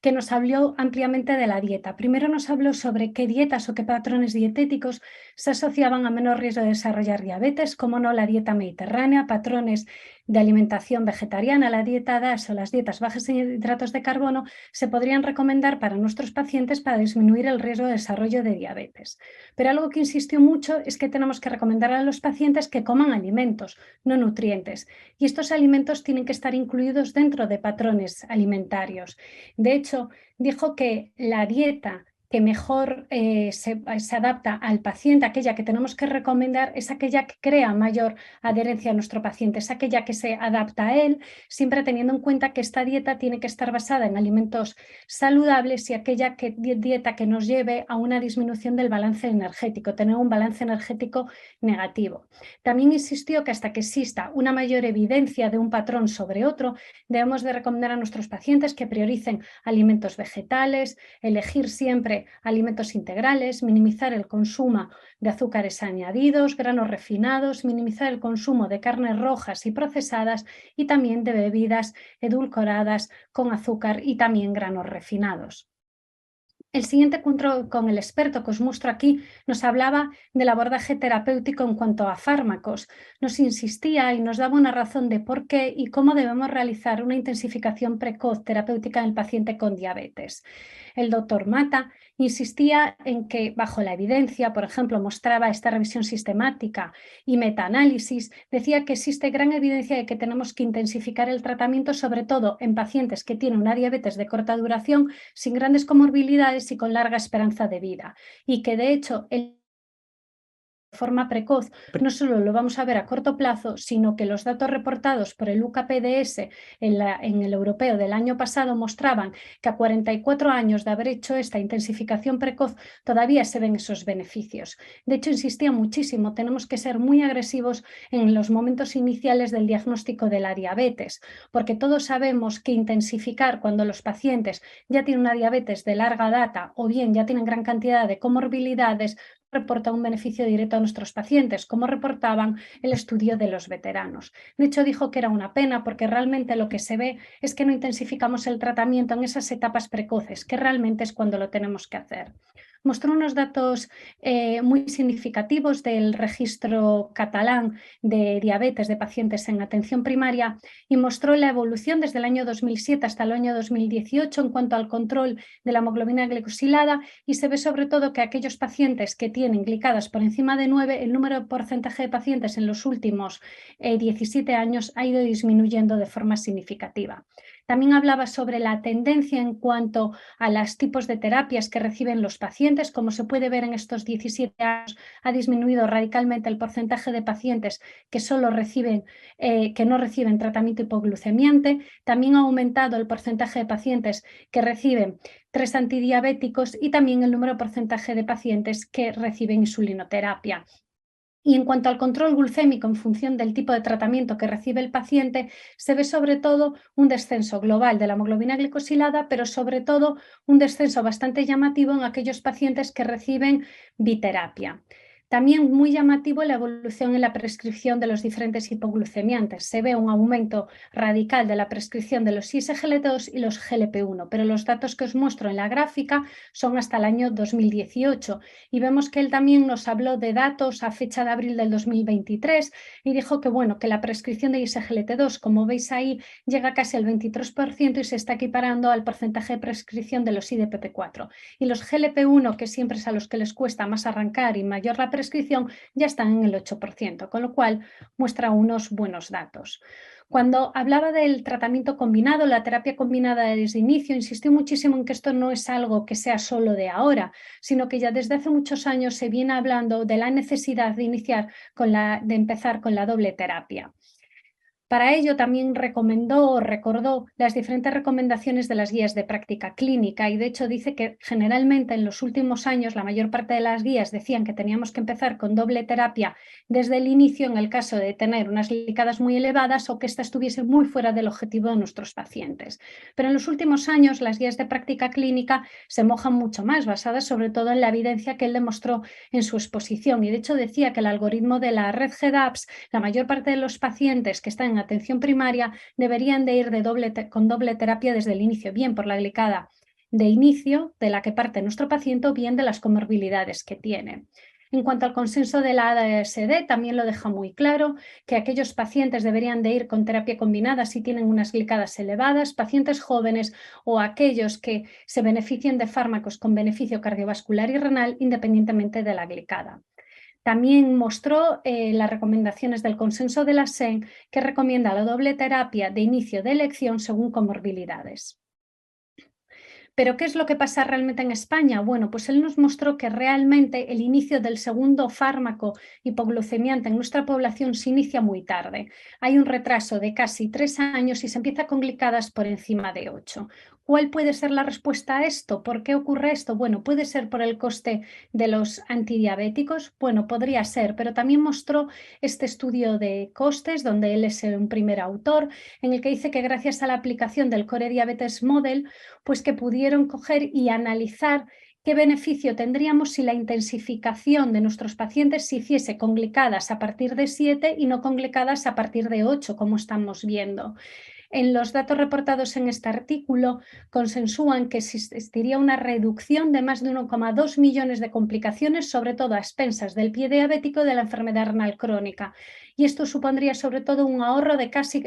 que nos habló ampliamente de la dieta. Primero nos habló sobre qué dietas o qué patrones dietéticos se asociaban a menor riesgo de desarrollar diabetes, como no la dieta mediterránea, patrones de alimentación vegetariana, la dieta DASH o las dietas bajas en hidratos de carbono se podrían recomendar para nuestros pacientes para disminuir el riesgo de desarrollo de diabetes. Pero algo que insistió mucho es que tenemos que recomendar a los pacientes que coman alimentos, no nutrientes, y estos alimentos tienen que estar incluidos dentro de patrones alimentarios. De hecho, dijo que la dieta que mejor se adapta al paciente, aquella que tenemos que recomendar, es aquella que crea mayor adherencia a nuestro paciente, es aquella que se adapta a él, siempre teniendo en cuenta que esta dieta tiene que estar basada en alimentos saludables y aquella dieta que nos lleve a una disminución del balance energético, tener un balance energético negativo. También insistió que hasta que exista una mayor evidencia de un patrón sobre otro, debemos de recomendar a nuestros pacientes que prioricen alimentos vegetales, elegir siempre alimentos integrales, minimizar el consumo de azúcares añadidos, granos refinados, minimizar el consumo de carnes rojas y procesadas y también de bebidas edulcoradas con azúcar y también granos refinados. El siguiente encuentro con el experto que os muestro aquí nos hablaba del abordaje terapéutico en cuanto a fármacos. Nos insistía y nos daba una razón de por qué y cómo debemos realizar una intensificación precoz terapéutica en el paciente con diabetes. El doctor Mata insistía en que bajo la evidencia, por ejemplo, mostraba esta revisión sistemática y metaanálisis, decía que existe gran evidencia de que tenemos que intensificar el tratamiento, sobre todo en pacientes que tienen una diabetes de corta duración, sin grandes comorbilidades y con larga esperanza de vida, y que de hecho de forma precoz no solo lo vamos a ver a corto plazo, sino que los datos reportados por el UKPDS en el europeo del año pasado mostraban que a 44 años de haber hecho esta intensificación precoz todavía se ven esos beneficios. De hecho, insistía muchísimo, tenemos que ser muy agresivos en los momentos iniciales del diagnóstico de la diabetes, porque todos sabemos que intensificar cuando los pacientes ya tienen una diabetes de larga data o bien ya tienen gran cantidad de comorbilidades, reporta un beneficio directo a nuestros pacientes, como reportaban el estudio de los veteranos. De hecho, dijo que era una pena porque realmente lo que se ve es que no intensificamos el tratamiento en esas etapas precoces, que realmente es cuando lo tenemos que hacer. Mostró unos datos muy significativos del registro catalán de diabetes de pacientes en atención primaria y mostró la evolución desde el año 2007 hasta el año 2018 en cuanto al control de la hemoglobina glicosilada, y se ve sobre todo que aquellos pacientes que tienen glicadas por encima de 9, el número de porcentaje de pacientes en los últimos 17 años ha ido disminuyendo de forma significativa. También hablaba sobre la tendencia en cuanto a los tipos de terapias que reciben los pacientes. Como se puede ver en estos 17 años, ha disminuido radicalmente el porcentaje de pacientes que no reciben tratamiento hipoglucemiante. También ha aumentado el porcentaje de pacientes que reciben 3 antidiabéticos y también el número de porcentaje de pacientes que reciben insulinoterapia. Y en cuanto al control glucémico en función del tipo de tratamiento que recibe el paciente, se ve sobre todo un descenso global de la hemoglobina glicosilada, pero sobre todo un descenso bastante llamativo en aquellos pacientes que reciben biterapia. También muy llamativo la evolución en la prescripción de los diferentes hipoglucemiantes. Se ve un aumento radical de la prescripción de los ISGLT2 y los GLP-1, pero los datos que os muestro en la gráfica son hasta el año 2018 y vemos que él también nos habló de datos a fecha de abril del 2023 y dijo que, bueno, que la prescripción de ISGLT2, como veis ahí, llega casi al 23% y se está equiparando al porcentaje de prescripción de los IDPP4. Y los GLP-1, que siempre es a los que les cuesta más arrancar y mayor la prescripción, ya están en el 8%, con lo cual muestra unos buenos datos. Cuando hablaba del tratamiento combinado, la terapia combinada desde inicio, insistió muchísimo en que esto no es algo que sea solo de ahora, sino que ya desde hace muchos años se viene hablando de la necesidad de empezar con la doble terapia. Para ello también recordó las diferentes recomendaciones de las guías de práctica clínica y de hecho dice que generalmente en los últimos años la mayor parte de las guías decían que teníamos que empezar con doble terapia desde el inicio en el caso de tener unas glicadas muy elevadas o que ésta estuviese muy fuera del objetivo de nuestros pacientes. Pero en los últimos años las guías de práctica clínica se mojan mucho más, basadas sobre todo en la evidencia que él demostró en su exposición y de hecho decía que el algoritmo de la red GEDAPS, la mayor parte de los pacientes que están en atención primaria deberían de ir con doble terapia desde el inicio, bien por la glicada de inicio de la que parte nuestro paciente o bien de las comorbilidades que tiene. En cuanto al consenso de la ASD, también lo deja muy claro que aquellos pacientes deberían de ir con terapia combinada si tienen unas glicadas elevadas, pacientes jóvenes o aquellos que se beneficien de fármacos con beneficio cardiovascular y renal independientemente de la glicada. También mostró las recomendaciones del consenso de la SEN que recomienda la doble terapia de inicio de elección según comorbilidades. ¿Pero qué es lo que pasa realmente en España? Bueno, pues él nos mostró que realmente el inicio del segundo fármaco hipoglucemiante en nuestra población se inicia muy tarde. Hay un retraso de casi 3 años y se empieza con glicadas por encima de 8. ¿Cuál puede ser la respuesta a esto? ¿Por qué ocurre esto? Bueno, puede ser por el coste de los antidiabéticos. Bueno, podría ser, pero también mostró este estudio de costes, donde él es un primer autor, en el que dice que gracias a la aplicación del Core Diabetes Model, pues que pudieron coger y analizar qué beneficio tendríamos si la intensificación de nuestros pacientes se hiciese con glicadas a partir de 7 y no con glicadas a partir de 8, como estamos viendo. En los datos reportados en este artículo consensúan que existiría una reducción de más de 1,2 millones de complicaciones, sobre todo a expensas del pie diabético y de la enfermedad renal crónica. Y esto supondría sobre todo un ahorro de casi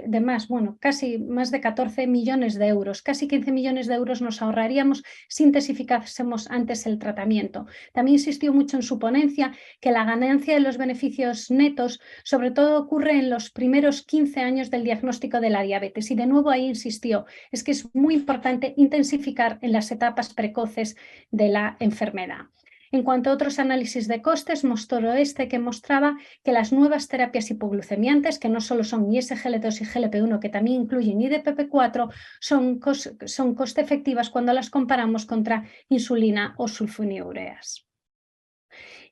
más de 14 millones de euros. Casi 15 millones de euros nos ahorraríamos si intensificásemos antes el tratamiento. También insistió mucho en su ponencia que la ganancia de los beneficios netos sobre todo ocurre en los primeros 15 años del diagnóstico de la diabetes. Y de nuevo ahí insistió, es que es muy importante intensificar en las etapas precoces de la enfermedad. En cuanto a otros análisis de costes, mostró que mostraba que las nuevas terapias hipoglucemiantes, que no solo son ISGLT2 y GLP-1, que también incluyen IDPP-4, son coste efectivas cuando las comparamos contra insulina o sulfonilureas.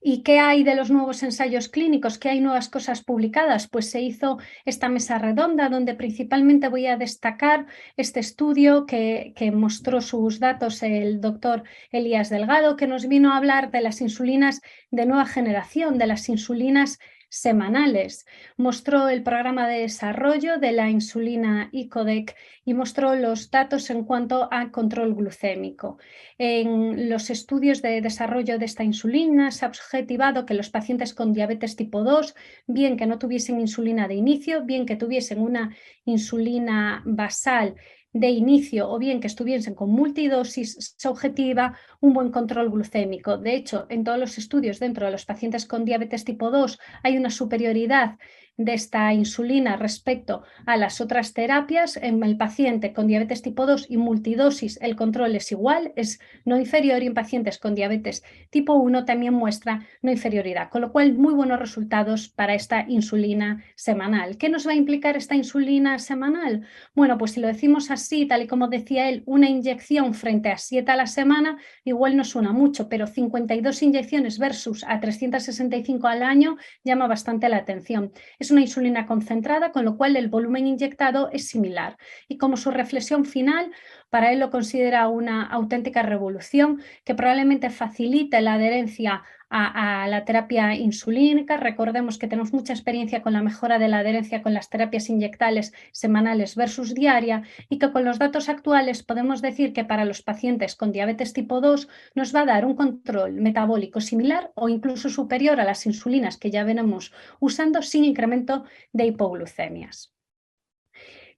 ¿Y qué hay de los nuevos ensayos clínicos? ¿Qué hay nuevas cosas publicadas? Pues se hizo esta mesa redonda donde principalmente voy a destacar este estudio que mostró sus datos el doctor Elías Delgado, que nos vino a hablar de las insulinas de nueva generación, de las insulinas semanales. Mostró el programa de desarrollo de la insulina icodec y mostró los datos en cuanto a control glucémico. En los estudios de desarrollo de esta insulina se ha objetivado que los pacientes con diabetes tipo 2, bien que no tuviesen insulina de inicio, bien que tuviesen una insulina basal de inicio o bien que estuviesen con multidosis, se objetiva un buen control glucémico. De hecho, en todos los estudios dentro de los pacientes con diabetes tipo 2 hay una superioridad de esta insulina respecto a las otras terapias. En el paciente con diabetes tipo 2 y multidosis el control es igual, es no inferior, y en pacientes con diabetes tipo 1 también muestra no inferioridad, con lo cual muy buenos resultados para esta insulina semanal. ¿Qué nos va a implicar esta insulina semanal? Bueno, pues si lo decimos así, tal y como decía él, una inyección frente a 7 a la semana igual no suena mucho, pero 52 inyecciones versus a 365 al año llama bastante la atención. Es una insulina concentrada, con lo cual el volumen inyectado es similar. Y como su reflexión final, para él lo considera una auténtica revolución que probablemente facilite la adherencia a la terapia insulínica. Recordemos que tenemos mucha experiencia con la mejora de la adherencia con las terapias inyectables semanales versus diaria y que con los datos actuales podemos decir que para los pacientes con diabetes tipo 2 nos va a dar un control metabólico similar o incluso superior a las insulinas que ya venimos usando sin incremento de hipoglucemias.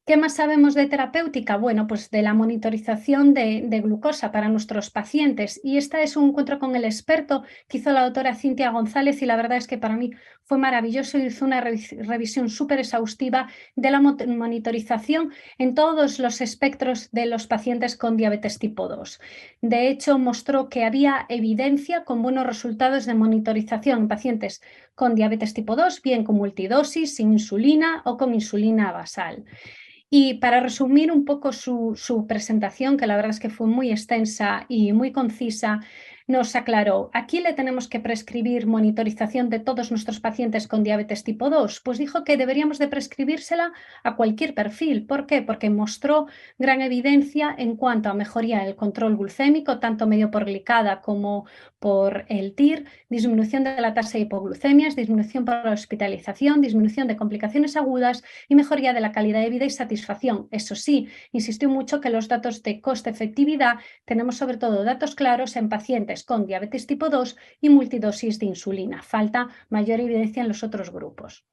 ¿Qué más sabemos de terapéutica? Bueno, pues de la monitorización de glucosa para nuestros pacientes. Y este es un encuentro con el experto que hizo la doctora Cintia González y la verdad es que para mí fue maravilloso. Hizo una revisión súper exhaustiva de la monitorización en todos los espectros de los pacientes con diabetes tipo 2. De hecho, mostró que había evidencia con buenos resultados de monitorización en pacientes con diabetes tipo 2, bien con multidosis, sin insulina o con insulina basal. Y para resumir un poco su presentación, que la verdad es que fue muy extensa y muy concisa, nos aclaró, ¿aquí le tenemos que prescribir monitorización de todos nuestros pacientes con diabetes tipo 2? Pues dijo que deberíamos de prescribírsela a cualquier perfil. ¿Por qué? Porque mostró gran evidencia en cuanto a mejoría del control glucémico, tanto medio por glicada como por el TIR, disminución de la tasa de hipoglucemias, disminución por la hospitalización, disminución de complicaciones agudas y mejoría de la calidad de vida y satisfacción. Eso sí, insistió mucho que los datos de coste-efectividad tenemos sobre todo datos claros en pacientes con diabetes tipo 2 y multidosis de insulina. Falta mayor evidencia en los otros grupos.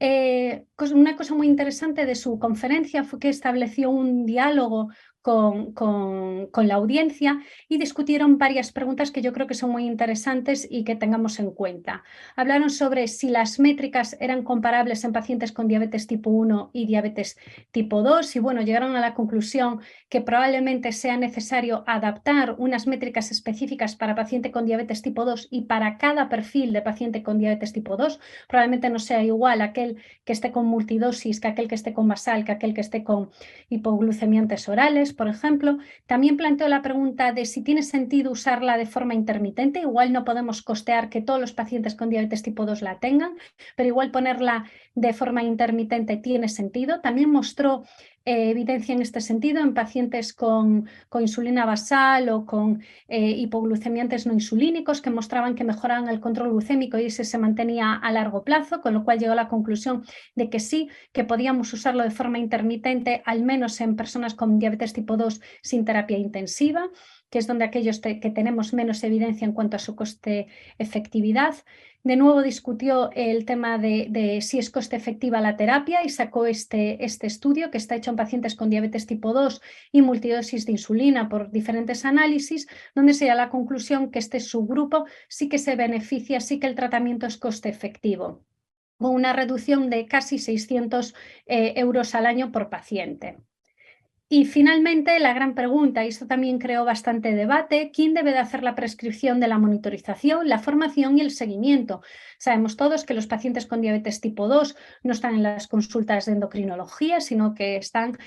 Una cosa muy interesante de su conferencia fue que estableció un diálogo con la audiencia y discutieron varias preguntas que yo creo que son muy interesantes y que tengamos en cuenta. Hablaron sobre si las métricas eran comparables en pacientes con diabetes tipo 1 y diabetes tipo 2 y bueno, llegaron a la conclusión que probablemente sea necesario adaptar unas métricas específicas para paciente con diabetes tipo 2 y para cada perfil de paciente con diabetes tipo 2. Probablemente no sea igual aquel que esté con multidosis que aquel que esté con basal, que aquel que esté con hipoglucemiantes orales, por ejemplo. También planteó la pregunta de si tiene sentido usarla de forma intermitente. Igual no podemos costear que todos los pacientes con diabetes tipo 2 la tengan, pero igual ponerla de forma intermitente tiene sentido. También mostró evidencia en este sentido en pacientes con insulina basal o con hipoglucemiantes no insulínicos que mostraban que mejoraban el control glucémico y ese se mantenía a largo plazo, con lo cual llegó a la conclusión de que sí, que podíamos usarlo de forma intermitente, al menos en personas con diabetes tipo 2 sin terapia intensiva, que es donde aquellos que tenemos menos evidencia en cuanto a su coste-efectividad. De nuevo discutió el tema de si es coste efectiva la terapia y sacó este estudio que está hecho en pacientes con diabetes tipo 2 y multidosis de insulina por diferentes análisis, donde se llega a la conclusión que este subgrupo sí que se beneficia, sí que el tratamiento es coste efectivo, con una reducción de casi 600 euros al año por paciente. Y finalmente, la gran pregunta, y esto también creó bastante debate, ¿quién debe de hacer la prescripción de la monitorización, la formación y el seguimiento? Sabemos todos que los pacientes con diabetes tipo 2 no están en las consultas de endocrinología, sino que están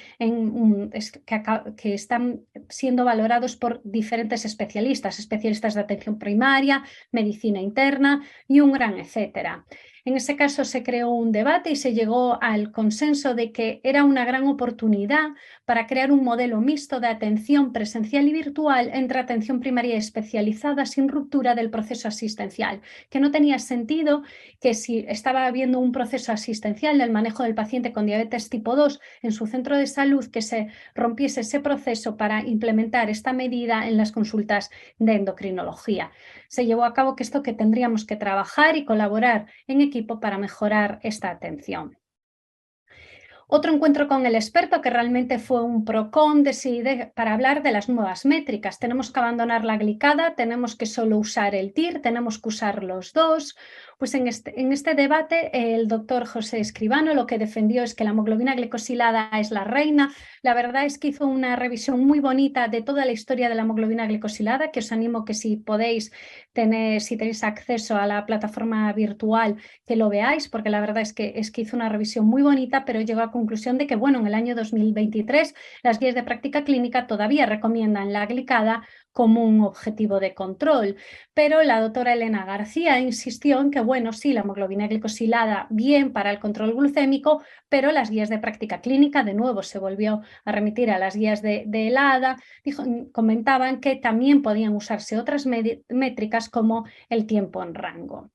siendo valorados por diferentes especialistas de atención primaria, medicina interna y un gran etcétera. En ese caso se creó un debate y se llegó al consenso de que era una gran oportunidad para crear un modelo mixto de atención presencial y virtual entre atención primaria y especializada sin ruptura del proceso asistencial, que no tenía sentido que si estaba habiendo un proceso asistencial del manejo del paciente con diabetes tipo 2 en su centro de salud, que se rompiese ese proceso para implementar esta medida en las consultas de endocrinología. Se llevó a cabo que esto que tendríamos que trabajar y colaborar en equipo para mejorar esta atención. Otro encuentro con el experto que realmente fue un pro-con para hablar de las nuevas métricas. Tenemos que abandonar la glicada, tenemos que solo usar el TIR, tenemos que usar los dos. Pues en este debate el doctor José Escribano lo que defendió es que la hemoglobina glicosilada es la reina. La verdad es que hizo una revisión muy bonita de toda la historia de la hemoglobina glicosilada, que os animo que si podéis si tenéis acceso a la plataforma virtual, que lo veáis, porque la verdad es que hizo una revisión muy bonita, pero llegó a la conclusión de que, bueno, en el año 2023 las guías de práctica clínica todavía recomiendan la glicada como un objetivo de control. Pero la doctora Elena García insistió en que, bueno, sí, la hemoglobina glicosilada bien para el control glucémico, pero las guías de práctica clínica, de nuevo, se volvió a remitir a las guías de ELADA, comentaban que también podían usarse otras métricas como el tiempo en rango.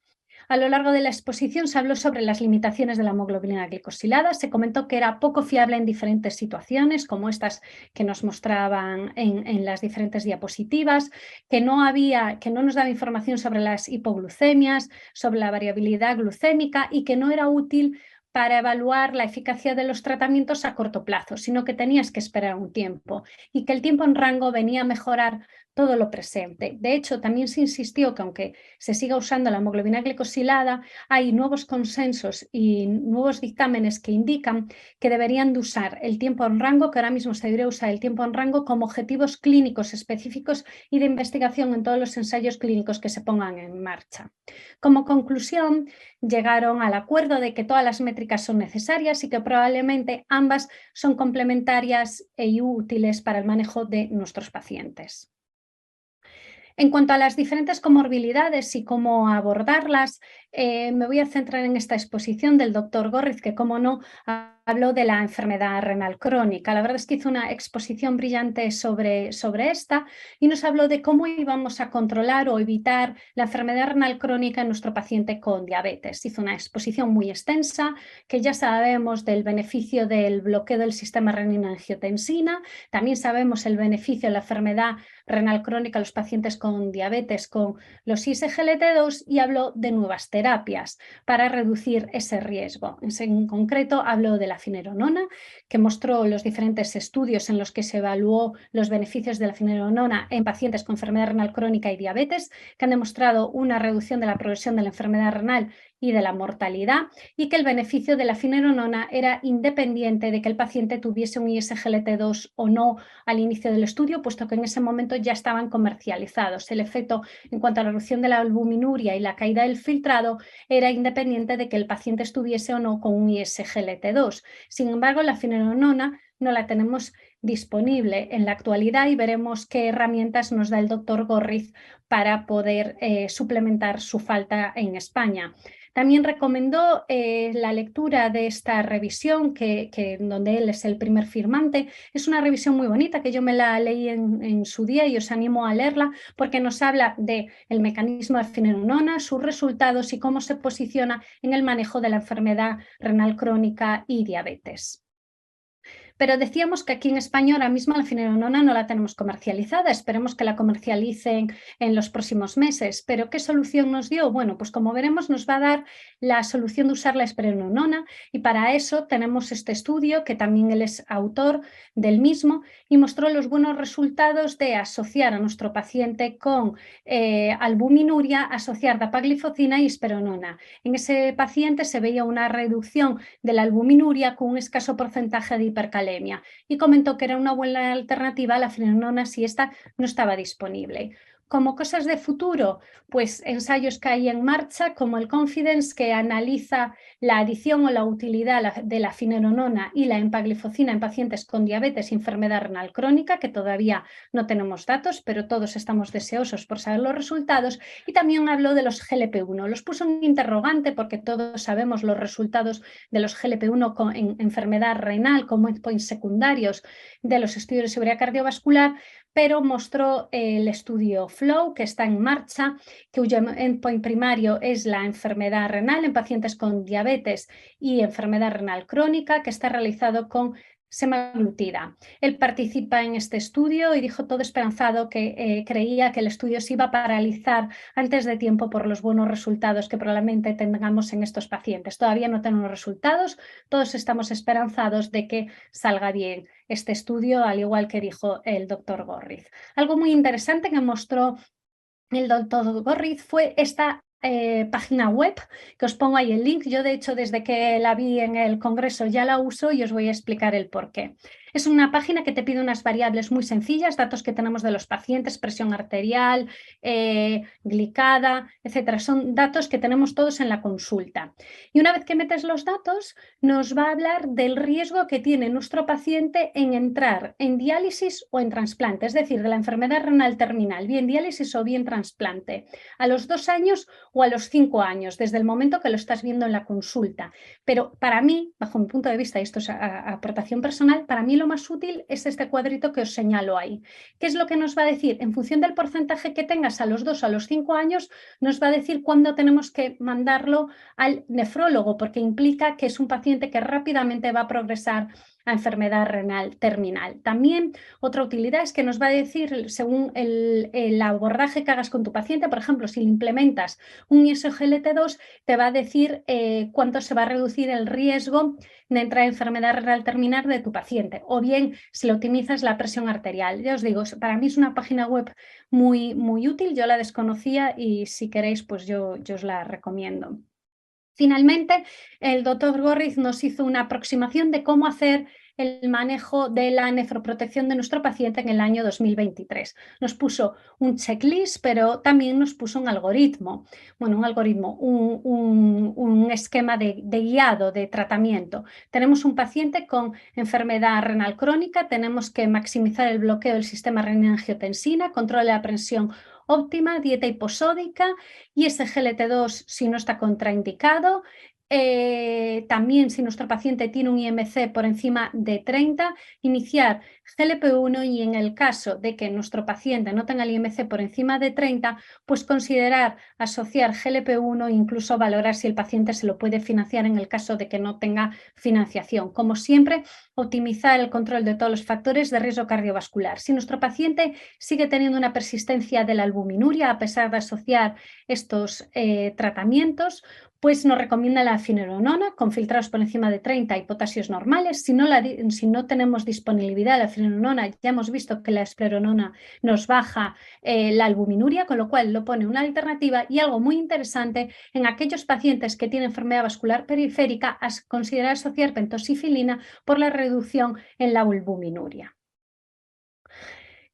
A lo largo de la exposición se habló sobre las limitaciones de la hemoglobina glicosilada, se comentó que era poco fiable en diferentes situaciones, como estas que nos mostraban en las diferentes diapositivas, que no nos daba información sobre las hipoglucemias, sobre la variabilidad glucémica y que no era útil para evaluar la eficacia de los tratamientos a corto plazo, sino que tenías que esperar un tiempo y que el tiempo en rango venía a mejorar todo lo presente. De hecho, también se insistió que aunque se siga usando la hemoglobina glicosilada, hay nuevos consensos y nuevos dictámenes que indican que deberían de usar el tiempo en rango, que ahora mismo se debería usar el tiempo en rango como objetivos clínicos específicos y de investigación en todos los ensayos clínicos que se pongan en marcha. Como conclusión, llegaron al acuerdo de que todas las métricas son necesarias y que probablemente ambas son complementarias y útiles para el manejo de nuestros pacientes. En cuanto a las diferentes comorbilidades y cómo abordarlas, me voy a centrar en esta exposición del doctor Gorriz, que como no habló de la enfermedad renal crónica. La verdad es que hizo una exposición brillante sobre esta y nos habló de cómo íbamos a controlar o evitar la enfermedad renal crónica en nuestro paciente con diabetes. Hizo una exposición muy extensa, que ya sabemos del beneficio del bloqueo del sistema renina-angiotensina, también sabemos el beneficio de la enfermedad renal crónica a los pacientes con diabetes con los SGLT2 y habló de nuevas terapias para reducir ese riesgo. En concreto habló de la finerenona, que mostró los diferentes estudios en los que se evaluó los beneficios de la finerenona en pacientes con enfermedad renal crónica y diabetes, que han demostrado una reducción de la progresión de la enfermedad renal y de la mortalidad, y que el beneficio de la finerenona era independiente de que el paciente tuviese un ISGLT2 o no al inicio del estudio, puesto que en ese momento ya estaban comercializados. El efecto en cuanto a la reducción de la albuminuria y la caída del filtrado era independiente de que el paciente estuviese o no con un ISGLT2. Sin embargo, la finerenona no la tenemos disponible en la actualidad y veremos qué herramientas nos da el doctor Gorriz para poder suplementar su falta en España. También recomendó la lectura de esta revisión, donde él es el primer firmante. Es una revisión muy bonita que yo me la leí en su día y os animo a leerla porque nos habla del mecanismo de finerenona, sus resultados y cómo se posiciona en el manejo de la enfermedad renal crónica y diabetes. Pero decíamos que aquí en España ahora mismo la finerenona no la tenemos comercializada, esperemos que la comercialicen en los próximos meses. ¿Pero qué solución nos dio? Bueno, pues como veremos nos va a dar la solución de usar la esprenonona y para eso tenemos este estudio que también él es autor del mismo y mostró los buenos resultados de asociar a nuestro paciente con albuminuria, asociar dapagliflozina y esprenona. En ese paciente se veía una reducción de la albuminuria con un escaso porcentaje de hipercalemia y comentó que era una buena alternativa a la finerenona si esta no estaba disponible. Como cosas de futuro, pues ensayos que hay en marcha como el Confidence, que analiza la adición o la utilidad de la finerenona y la empagliflozina en pacientes con diabetes y enfermedad renal crónica, que todavía no tenemos datos, pero todos estamos deseosos por saber los resultados. Y también habló de los GLP-1. Los puso en interrogante porque todos sabemos los resultados de los GLP-1 en enfermedad renal como endpoints secundarios de los estudios de seguridad cardiovascular, pero mostró el estudio FLOW, que está en marcha, cuyo endpoint primario es la enfermedad renal en pacientes con diabetes y enfermedad renal crónica, que está realizado con semaglutida. Él participa en este estudio y dijo todo esperanzado que creía que el estudio se iba a paralizar antes de tiempo por los buenos resultados que probablemente tengamos en estos pacientes. Todavía no tenemos resultados, todos estamos esperanzados de que salga bien este estudio, al igual que dijo el doctor Gorriz. Algo muy interesante que mostró el doctor Gorriz fue esta página web, que os pongo ahí el link. Yo, de hecho, desde que la vi en el congreso ya la uso y os voy a explicar el por qué. Es una página que te pide unas variables muy sencillas, datos que tenemos de los pacientes, presión arterial, glicada, etcétera. Son datos que tenemos todos en la consulta. Y una vez que metes los datos, nos va a hablar del riesgo que tiene nuestro paciente en entrar en diálisis o en trasplante, es decir, de la enfermedad renal terminal, bien diálisis o bien trasplante, a los 2 años o a los 5 años, desde el momento que lo estás viendo en la consulta. Pero para mí, bajo mi punto de vista, y esto es aportación personal, para mí lo más útil es este cuadrito que os señalo ahí. ¿Qué es lo que nos va a decir? En función del porcentaje que tengas a los 2 o a los 5 años, nos va a decir cuándo tenemos que mandarlo al nefrólogo, porque implica que es un paciente que rápidamente va a progresar a enfermedad renal terminal. También otra utilidad es que nos va a decir, según el abordaje que hagas con tu paciente, por ejemplo, si le implementas un SGLT2, te va a decir cuánto se va a reducir el riesgo de entrar en enfermedad renal terminal de tu paciente, o bien si le optimizas la presión arterial. Ya os digo, para mí es una página web muy, muy útil, yo la desconocía y si queréis, pues yo os la recomiendo. Finalmente, el doctor Gorriz nos hizo una aproximación de cómo hacer el manejo de la nefroprotección de nuestro paciente en el año 2023. Nos puso un checklist, pero también nos puso un algoritmo, un esquema de guiado de tratamiento. Tenemos un paciente con enfermedad renal crónica, tenemos que maximizar el bloqueo del sistema renina-angiotensina, control de la presión óptima, dieta hiposódica y SGLT2 si no está contraindicado. También si nuestro paciente tiene un IMC por encima de 30, iniciar GLP-1 y en el caso de que nuestro paciente no tenga el IMC por encima de 30, pues considerar asociar GLP-1 e incluso valorar si el paciente se lo puede financiar en el caso de que no tenga financiación. Como siempre, optimizar el control de todos los factores de riesgo cardiovascular. Si nuestro paciente sigue teniendo una persistencia de la albuminuria a pesar de asociar estos tratamientos, pues nos recomienda la finerenona con filtrados por encima de 30 y potasios normales. Si no tenemos disponibilidad de la finerenona, ya hemos visto que la espleronona nos baja la albuminuria, con lo cual lo pone una alternativa. Y algo muy interesante, en aquellos pacientes que tienen enfermedad vascular periférica, considerar asociar pentosifilina por la reducción en la albuminuria.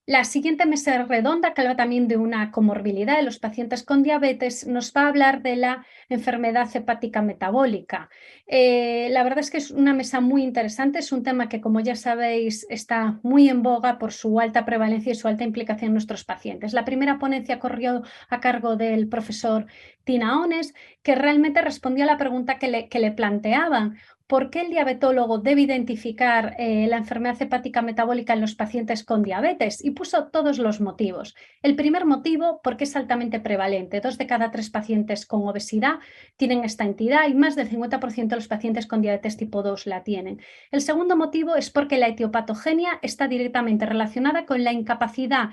La siguiente mesa redonda, que habla también de una comorbilidad de los pacientes con diabetes, nos va a hablar de la enfermedad hepática metabólica. La verdad es que es una mesa muy interesante, es un tema que, como ya sabéis, está muy en boga por su alta prevalencia y su alta implicación en nuestros pacientes. La primera ponencia corrió a cargo del profesor Tina Ones, que realmente respondió a la pregunta que le planteaban. ¿Por qué el diabetólogo debe identificar la enfermedad hepática metabólica en los pacientes con diabetes? Y puso todos los motivos. El primer motivo, porque es altamente prevalente. 2 de cada 3 pacientes con obesidad tienen esta entidad y más del 50% de los pacientes con diabetes tipo 2 la tienen. El segundo motivo es porque la etiopatogenia está directamente relacionada con la incapacidad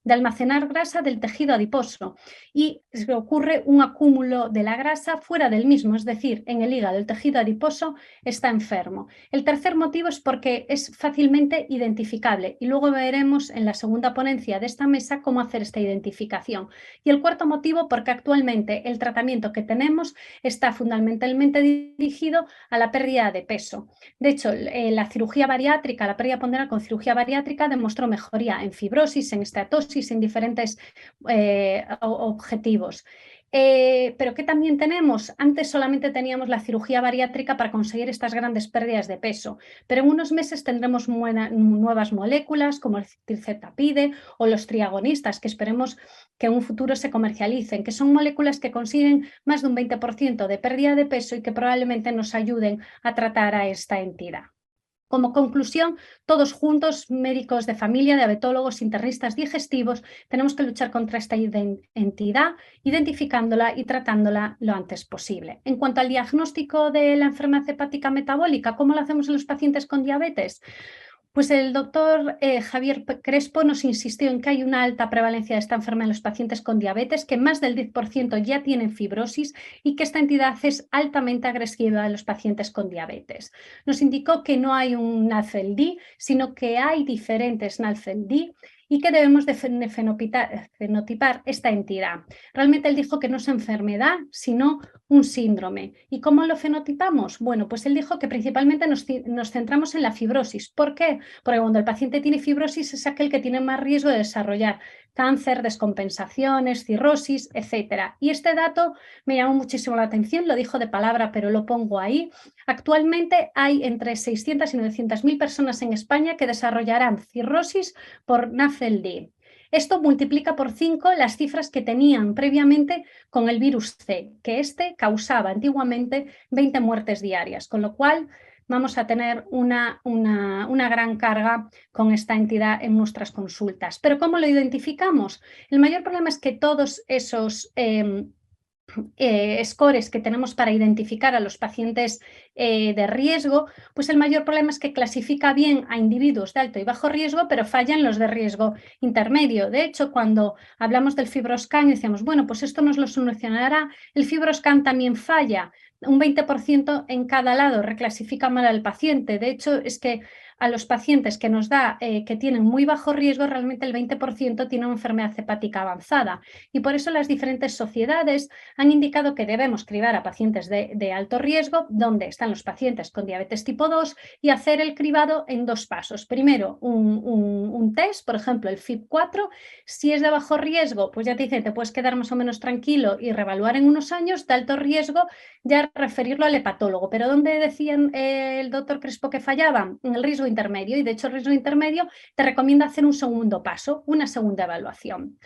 de almacenar grasa del tejido adiposo y se ocurre un acúmulo de la grasa fuera del mismo, es decir, en el hígado el tejido adiposo está enfermo. El tercer motivo es porque es fácilmente identificable y luego veremos en la segunda ponencia de esta mesa cómo hacer esta identificación. Y el cuarto motivo porque actualmente el tratamiento que tenemos está fundamentalmente dirigido a la pérdida de peso. De hecho, la cirugía bariátrica, la pérdida ponderal con cirugía bariátrica demostró mejoría en fibrosis, en esteatosis, en diferentes objetivos. Pero ¿qué también tenemos? Antes solamente teníamos la cirugía bariátrica para conseguir estas grandes pérdidas de peso, pero en unos meses tendremos nuevas moléculas como el tirzepatide o los triagonistas que esperemos que en un futuro se comercialicen, que son moléculas que consiguen más de un 20% de pérdida de peso y que probablemente nos ayuden a tratar a esta entidad. Como conclusión, todos juntos, médicos de familia, diabetólogos, internistas digestivos, tenemos que luchar contra esta entidad, identificándola y tratándola lo antes posible. En cuanto al diagnóstico de la enfermedad hepática metabólica, ¿cómo lo hacemos en los pacientes con diabetes? Pues el doctor Javier Crespo nos insistió en que hay una alta prevalencia de esta enfermedad en los pacientes con diabetes, que más del 10% ya tienen fibrosis y que esta entidad es altamente agresiva en los pacientes con diabetes. Nos indicó que no hay un NAFLD, sino que hay diferentes NAFLD y que debemos de fenotipar esta entidad. Realmente él dijo que no es enfermedad, sino un síndrome. ¿Y cómo lo fenotipamos? Bueno, pues él dijo que principalmente nos centramos en la fibrosis. ¿Por qué? Porque cuando el paciente tiene fibrosis es aquel que tiene más riesgo de desarrollar cáncer, descompensaciones, cirrosis, etc. Y este dato me llamó muchísimo la atención, lo dijo de palabra, pero lo pongo ahí. Actualmente hay entre 600 y 900.000 personas en España que desarrollarán cirrosis por NAFLD. Esto multiplica por 5 las cifras que tenían previamente con el virus C, que causaba antiguamente 20 muertes diarias, con lo cual vamos a tener una gran carga con esta entidad en nuestras consultas. ¿Pero cómo lo identificamos? El mayor problema es que todos esos scores que tenemos para identificar a los pacientes de riesgo, pues el mayor problema es que clasifica bien a individuos de alto y bajo riesgo, pero fallan los de riesgo intermedio. De hecho, cuando hablamos del FibroScan decíamos, bueno, pues esto nos lo solucionará. El FibroScan también falla. Un 20% en cada lado reclasifica mal al paciente. De hecho, es que a los pacientes que nos da que tienen muy bajo riesgo, realmente el 20% tiene una enfermedad hepática avanzada. Y por eso las diferentes sociedades han indicado que debemos cribar a pacientes de alto riesgo, donde están los pacientes con diabetes tipo 2, y hacer el cribado en 2 pasos. Primero, un test, por ejemplo, el FIB4. Si es de bajo riesgo, pues ya te dice, te puedes quedar más o menos tranquilo y reevaluar en unos años. De alto riesgo, ya referirlo al hepatólogo. Pero ¿dónde decían el doctor Crespo que fallaban? En el riesgo intermedio, y de hecho el riesgo intermedio te recomienda hacer un segundo paso, una segunda evaluación.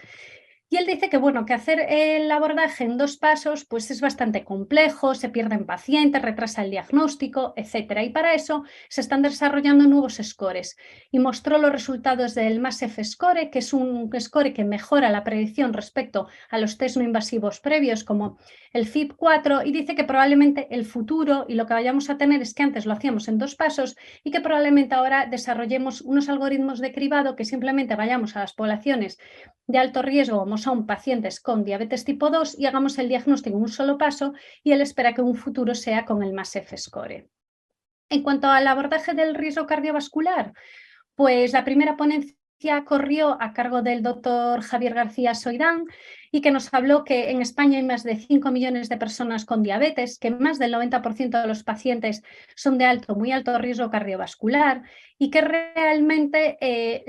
Y él dice que, bueno, que hacer el abordaje en 2 pasos pues es bastante complejo, se pierden pacientes, retrasa el diagnóstico, etc. Y para eso se están desarrollando nuevos scores. Y mostró los resultados del MASEF Score, que es un score que mejora la predicción respecto a los test no invasivos previos, como el FIB4, y dice que probablemente el futuro y lo que vayamos a tener es que antes lo hacíamos en 2 pasos y que probablemente ahora desarrollemos unos algoritmos de cribado que simplemente vayamos a las poblaciones de alto riesgo, como son pacientes con diabetes tipo 2, y hagamos el diagnóstico en un solo paso, y él espera que un futuro sea con el MASEF Score. En cuanto al abordaje del riesgo cardiovascular, pues la primera ponencia corrió a cargo del doctor Javier García Soidán, y que nos habló que en España hay más de 5 millones de personas con diabetes, que más del 90% de los pacientes son de alto, muy alto riesgo cardiovascular, y que realmente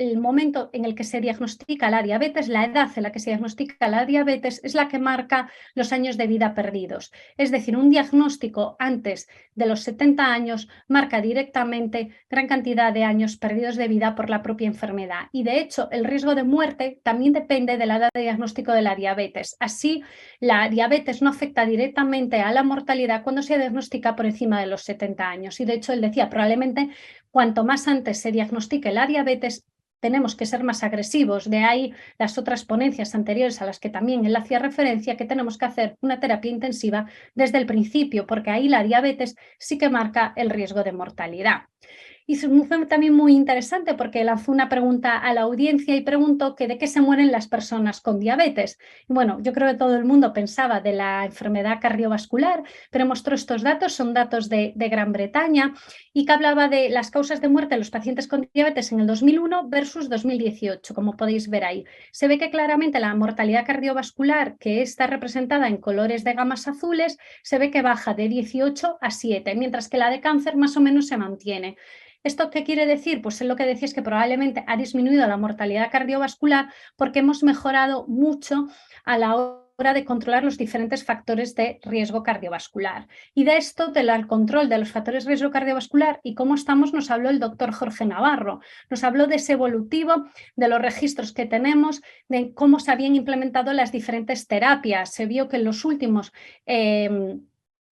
el momento en el que se diagnostica la diabetes, la edad en la que se diagnostica la diabetes, es la que marca los años de vida perdidos. Es decir, un diagnóstico antes de los 70 años marca directamente gran cantidad de años perdidos de vida por la propia enfermedad. Y de hecho, el riesgo de muerte también depende de la edad de diagnóstico de la diabetes. Así, la diabetes no afecta directamente a la mortalidad cuando se diagnostica por encima de los 70 años. Y de hecho, él decía, probablemente cuanto más antes se diagnostique la diabetes, tenemos que ser más agresivos. De ahí las otras ponencias anteriores a las que también él hacía referencia, que tenemos que hacer una terapia intensiva desde el principio, porque ahí la diabetes sí que marca el riesgo de mortalidad. Y fue también muy interesante porque lanzó una pregunta a la audiencia y preguntó que de qué se mueren las personas con diabetes. Y bueno, yo creo que todo el mundo pensaba de la enfermedad cardiovascular, pero mostró estos datos, son datos de Gran Bretaña, y que hablaba de las causas de muerte de los pacientes con diabetes en el 2001 versus 2018, como podéis ver ahí. Se ve que claramente la mortalidad cardiovascular, que está representada en colores de gamas azules, se ve que baja de 18 a 7, mientras que la de cáncer más o menos se mantiene. ¿Esto qué quiere decir? Pues es lo que decía, es que probablemente ha disminuido la mortalidad cardiovascular porque hemos mejorado mucho a la hora de controlar los diferentes factores de riesgo cardiovascular. Y de esto, del control de los factores de riesgo cardiovascular y cómo estamos, nos habló el doctor Jorge Navarro. Nos habló de ese evolutivo, de los registros que tenemos, de cómo se habían implementado las diferentes terapias. Se vio que en los últimos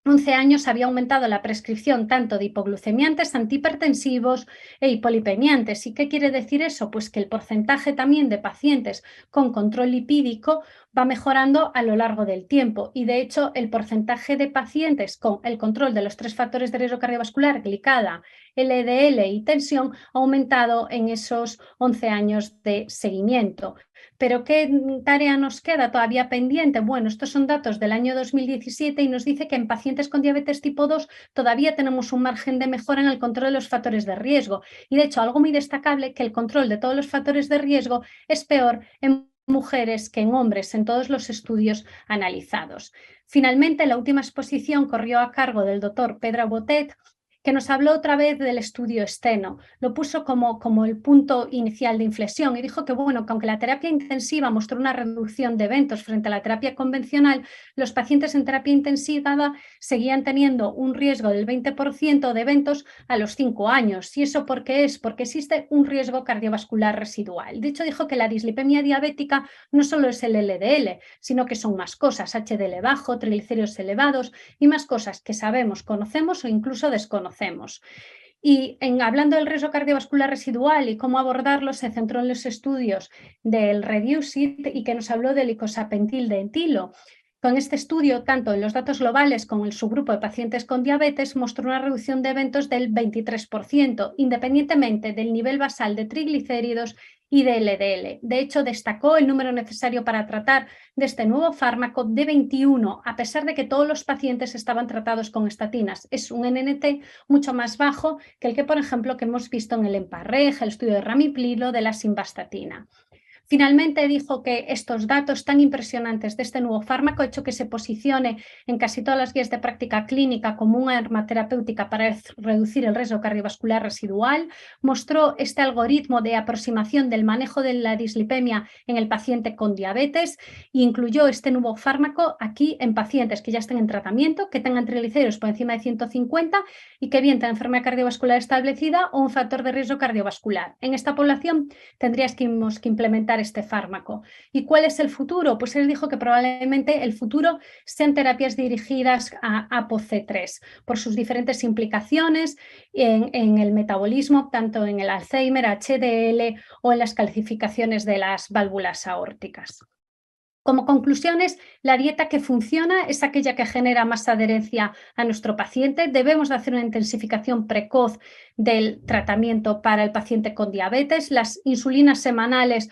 11 años había aumentado la prescripción tanto de hipoglucemiantes, antihipertensivos e hipolipemiantes. ¿Y qué quiere decir eso? Pues que el porcentaje también de pacientes con control lipídico va mejorando a lo largo del tiempo, y de hecho el porcentaje de pacientes con el control de los 3 factores de riesgo cardiovascular, glicada, LDL y tensión, ha aumentado en esos 11 años de seguimiento. ¿Pero qué tarea nos queda todavía pendiente? Bueno, estos son datos del año 2017 y nos dice que en pacientes con diabetes tipo 2 todavía tenemos un margen de mejora en el control de los factores de riesgo. Y de hecho, algo muy destacable, que el control de todos los factores de riesgo es peor en mujeres que en hombres en todos los estudios analizados. Finalmente, la última exposición corrió a cargo del doctor Pedro Botet, que nos habló otra vez del estudio Steno. Lo puso como el punto inicial de inflexión y dijo que, bueno, que aunque la terapia intensiva mostró una reducción de eventos frente a la terapia convencional, los pacientes en terapia intensiva seguían teniendo un riesgo del 20% de eventos a los 5 años. ¿Y eso por qué es? Porque existe un riesgo cardiovascular residual. De hecho, dijo que la dislipemia diabética no solo es el LDL, sino que son más cosas, HDL bajo, triglicéridos elevados y más cosas que sabemos, conocemos o incluso desconocemos. Y hablando del riesgo cardiovascular residual y cómo abordarlo, se centró en los estudios del REDUCE-IT y que nos habló del icosapentil de etilo, Con este estudio, tanto en los datos globales como en el subgrupo de pacientes con diabetes, mostró una reducción de eventos del 23%, independientemente del nivel basal de triglicéridos y de LDL. De hecho, destacó el número necesario para tratar de este nuevo fármaco de 21, a pesar de que todos los pacientes estaban tratados con estatinas. Es un NNT mucho más bajo que el que, por ejemplo, que hemos visto en el EMPA-REG, el estudio de ramiprilo, de la simvastatina. Finalmente dijo que estos datos tan impresionantes de este nuevo fármaco ha hecho que se posicione en casi todas las guías de práctica clínica como una arma terapéutica para reducir el riesgo cardiovascular residual. Mostró este algoritmo de aproximación del manejo de la dislipemia en el paciente con diabetes e incluyó este nuevo fármaco aquí en pacientes que ya estén en tratamiento, que tengan triglicéridos por encima de 150 y que bien tengan enfermedad cardiovascular establecida o un factor de riesgo cardiovascular. En esta población tendríamos que implementar este fármaco. ¿Y cuál es el futuro? Pues él dijo que probablemente el futuro sean terapias dirigidas a ApoC3 por sus diferentes implicaciones en el metabolismo, tanto en el Alzheimer, HDL o en las calcificaciones de las válvulas aórticas. Como conclusiones, la dieta que funciona es aquella que genera más adherencia a nuestro paciente. Debemos de hacer una intensificación precoz del tratamiento para el paciente con diabetes. Las insulinas semanales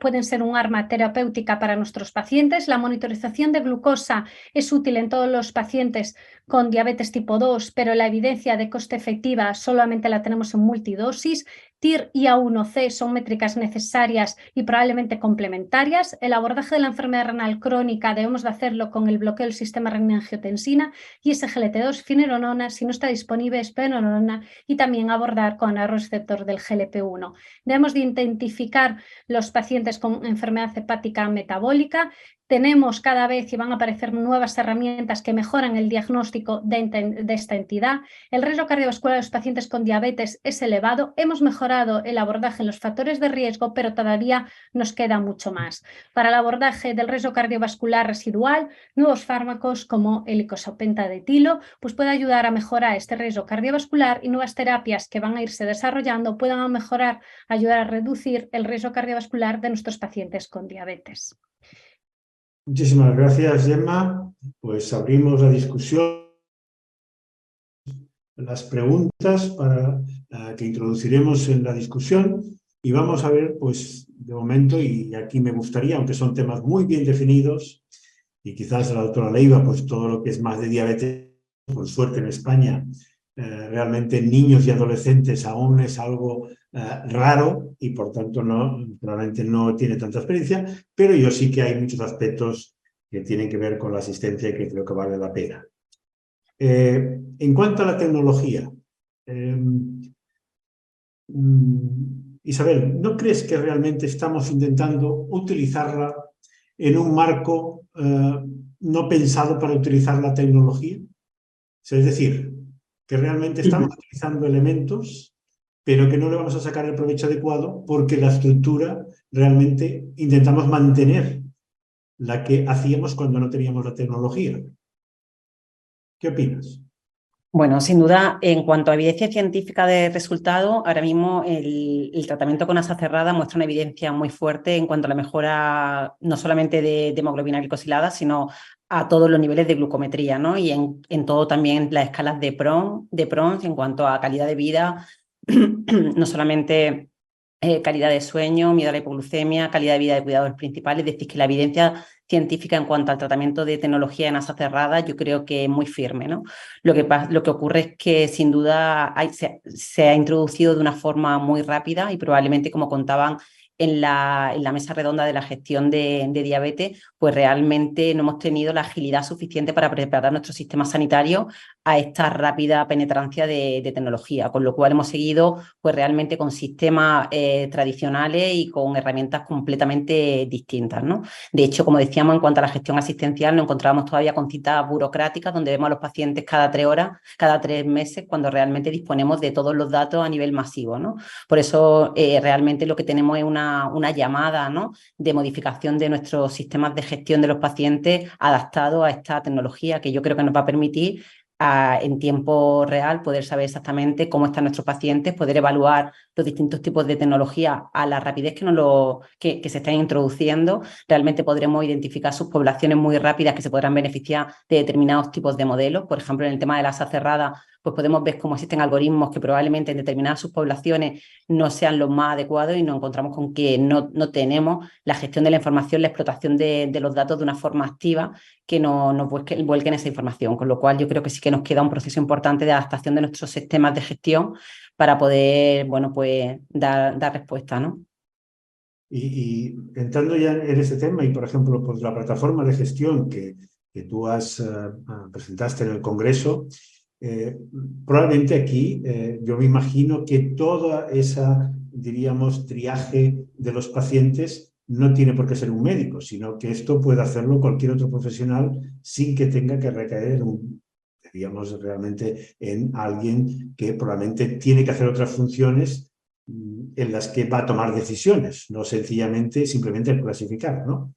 pueden ser un arma terapéutica para nuestros pacientes. La monitorización de glucosa es útil en todos los pacientes con diabetes tipo 2, pero la evidencia de coste efectiva solamente la tenemos en multidosis. TIR y A1C son métricas necesarias y probablemente complementarias. El abordaje de la enfermedad renal crónica debemos de hacerlo con el bloqueo del sistema renina-angiotensina y SGLT2, finerenona, si no está disponible, espenolona, y también abordar con el receptor del GLP-1. Debemos de identificar los pacientes con enfermedad hepática metabólica. Tenemos cada vez y van a aparecer nuevas herramientas que mejoran el diagnóstico de esta entidad. El riesgo cardiovascular de los pacientes con diabetes es elevado. Hemos mejorado el abordaje en los factores de riesgo, pero todavía nos queda mucho más. Para el abordaje del riesgo cardiovascular residual, nuevos fármacos como el icosapenta de etilo pues puede ayudar a mejorar este riesgo cardiovascular y nuevas terapias que van a irse desarrollando puedan mejorar, ayudar a reducir el riesgo cardiovascular de nuestros pacientes con diabetes. Muchísimas gracias, Gemma. Pues abrimos la discusión, las preguntas que introduciremos en la discusión y vamos a ver, pues, de momento, y aquí me gustaría, aunque son temas muy bien definidos, y quizás la doctora Leiva, pues todo lo que es más de diabetes, por suerte en España, realmente en niños y adolescentes aún es algo raro y por tanto realmente no tiene tanta experiencia, pero yo sí que hay muchos aspectos que tienen que ver con la asistencia y que creo que vale la pena. En cuanto a la tecnología, Isabel, ¿no crees que realmente estamos intentando utilizarla en un marco no pensado para utilizar la tecnología? Es decir, que realmente estamos utilizando elementos, pero que no le vamos a sacar el provecho adecuado porque la estructura realmente intentamos mantener la que hacíamos cuando no teníamos la tecnología. ¿Qué opinas? Bueno, sin duda, en cuanto a evidencia científica de resultado, ahora mismo el tratamiento con asa cerrada muestra una evidencia muy fuerte en cuanto a la mejora no solamente de hemoglobina glicosilada, sino a todos los niveles de glucometría, ¿no? Y en todo también las escalas de PRONS en cuanto a calidad de vida, no solamente calidad de sueño, miedo a la hipoglucemia, calidad de vida de cuidadores principales, es decir, que la evidencia científica en cuanto al tratamiento de tecnología en asa cerrada yo creo que es muy firme, ¿no? Lo que ocurre es que sin duda se ha introducido de una forma muy rápida y probablemente, como contaban en la mesa redonda de la gestión de diabetes, pues realmente no hemos tenido la agilidad suficiente para preparar nuestro sistema sanitario a esta rápida penetrancia de tecnología, con lo cual hemos seguido pues realmente con sistemas tradicionales y con herramientas completamente distintas, ¿no? De hecho, como decíamos, en cuanto a la gestión asistencial, nos encontramos todavía con citas burocráticas donde vemos a los pacientes cada 3 horas, cada 3 meses, cuando realmente disponemos de todos los datos a nivel masivo, ¿no? Por eso realmente lo que tenemos es una llamada, ¿no?, de modificación de nuestros sistemas de gestión de los pacientes adaptados a esta tecnología que yo creo que nos va a permitir en tiempo real, poder saber exactamente cómo están nuestros pacientes, poder evaluar los distintos tipos de tecnología a la rapidez que se están introduciendo. Realmente podremos identificar subpoblaciones muy rápidas que se podrán beneficiar de determinados tipos de modelos. Por ejemplo, en el tema de la asa cerrada, pues podemos ver cómo existen algoritmos que probablemente en determinadas subpoblaciones no sean los más adecuados y nos encontramos con que no tenemos la gestión de la información, la explotación de los datos de una forma activa que nos vuelquen esa información, con lo cual yo creo que sí que nos queda un proceso importante de adaptación de nuestros sistemas de gestión para poder, bueno, pues dar respuesta, ¿no? Y entrando ya en ese tema y, por ejemplo, pues la plataforma de gestión que tú presentaste en el Congreso, probablemente aquí yo me imagino que toda esa, diríamos, triaje de los pacientes no tiene por qué ser un médico, sino que esto puede hacerlo cualquier otro profesional sin que tenga que recaer diríamos, realmente en alguien que probablemente tiene que hacer otras funciones en las que va a tomar decisiones, no sencillamente simplemente el clasificar, ¿no?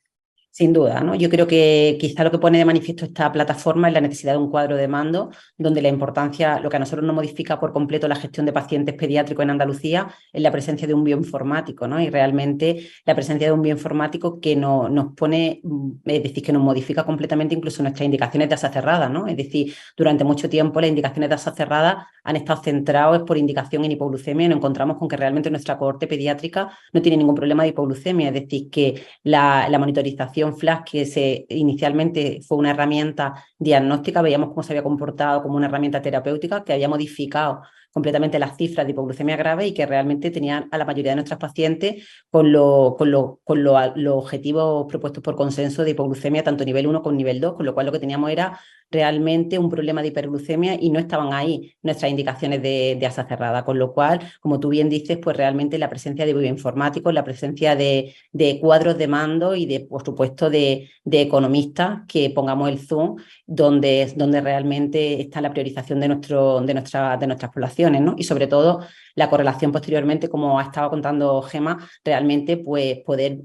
Sin duda, ¿no? Yo creo que quizá lo que pone de manifiesto esta plataforma es la necesidad de un cuadro de mando, donde la importancia, lo que a nosotros nos modifica por completo la gestión de pacientes pediátricos en Andalucía, es la presencia de un bioinformático, ¿no? Y realmente la presencia de un bioinformático que nos pone, es decir, que nos modifica completamente incluso nuestras indicaciones de asa cerrada, ¿no? Es decir, durante mucho tiempo las indicaciones de asa cerrada han estado centradas por indicación en hipoglucemia y nos encontramos con que realmente nuestra cohorte pediátrica no tiene ningún problema de hipoglucemia, es decir, que la monitorización Flash, que inicialmente fue una herramienta diagnóstica, veíamos cómo se había comportado como una herramienta terapéutica que había modificado completamente las cifras de hipoglucemia grave y que realmente tenían a la mayoría de nuestros pacientes con los objetivos propuestos por consenso de hipoglucemia tanto nivel 1 como nivel 2, con lo cual lo que teníamos era realmente un problema de hiperglucemia y no estaban ahí nuestras indicaciones de asa cerrada, con lo cual, como tú bien dices, pues realmente la presencia de bioinformáticos, la presencia de cuadros de mando y por supuesto de economistas que pongamos el zoom donde realmente está la priorización de nuestras poblaciones, ¿no? Y sobre todo la correlación posteriormente, como ha estado contando Gemma, realmente pues poder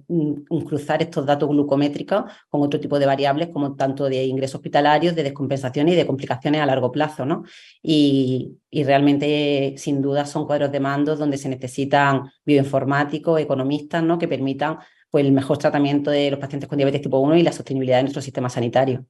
cruzar estos datos glucométricos con otro tipo de variables como tanto de ingresos hospitalarios, de descompensaciones y de complicaciones a largo plazo, ¿no? Y realmente sin duda son cuadros de mando donde se necesitan bioinformáticos, economistas, ¿no? Que permitan pues, el mejor tratamiento de los pacientes con diabetes tipo 1 y la sostenibilidad de nuestro sistema sanitario.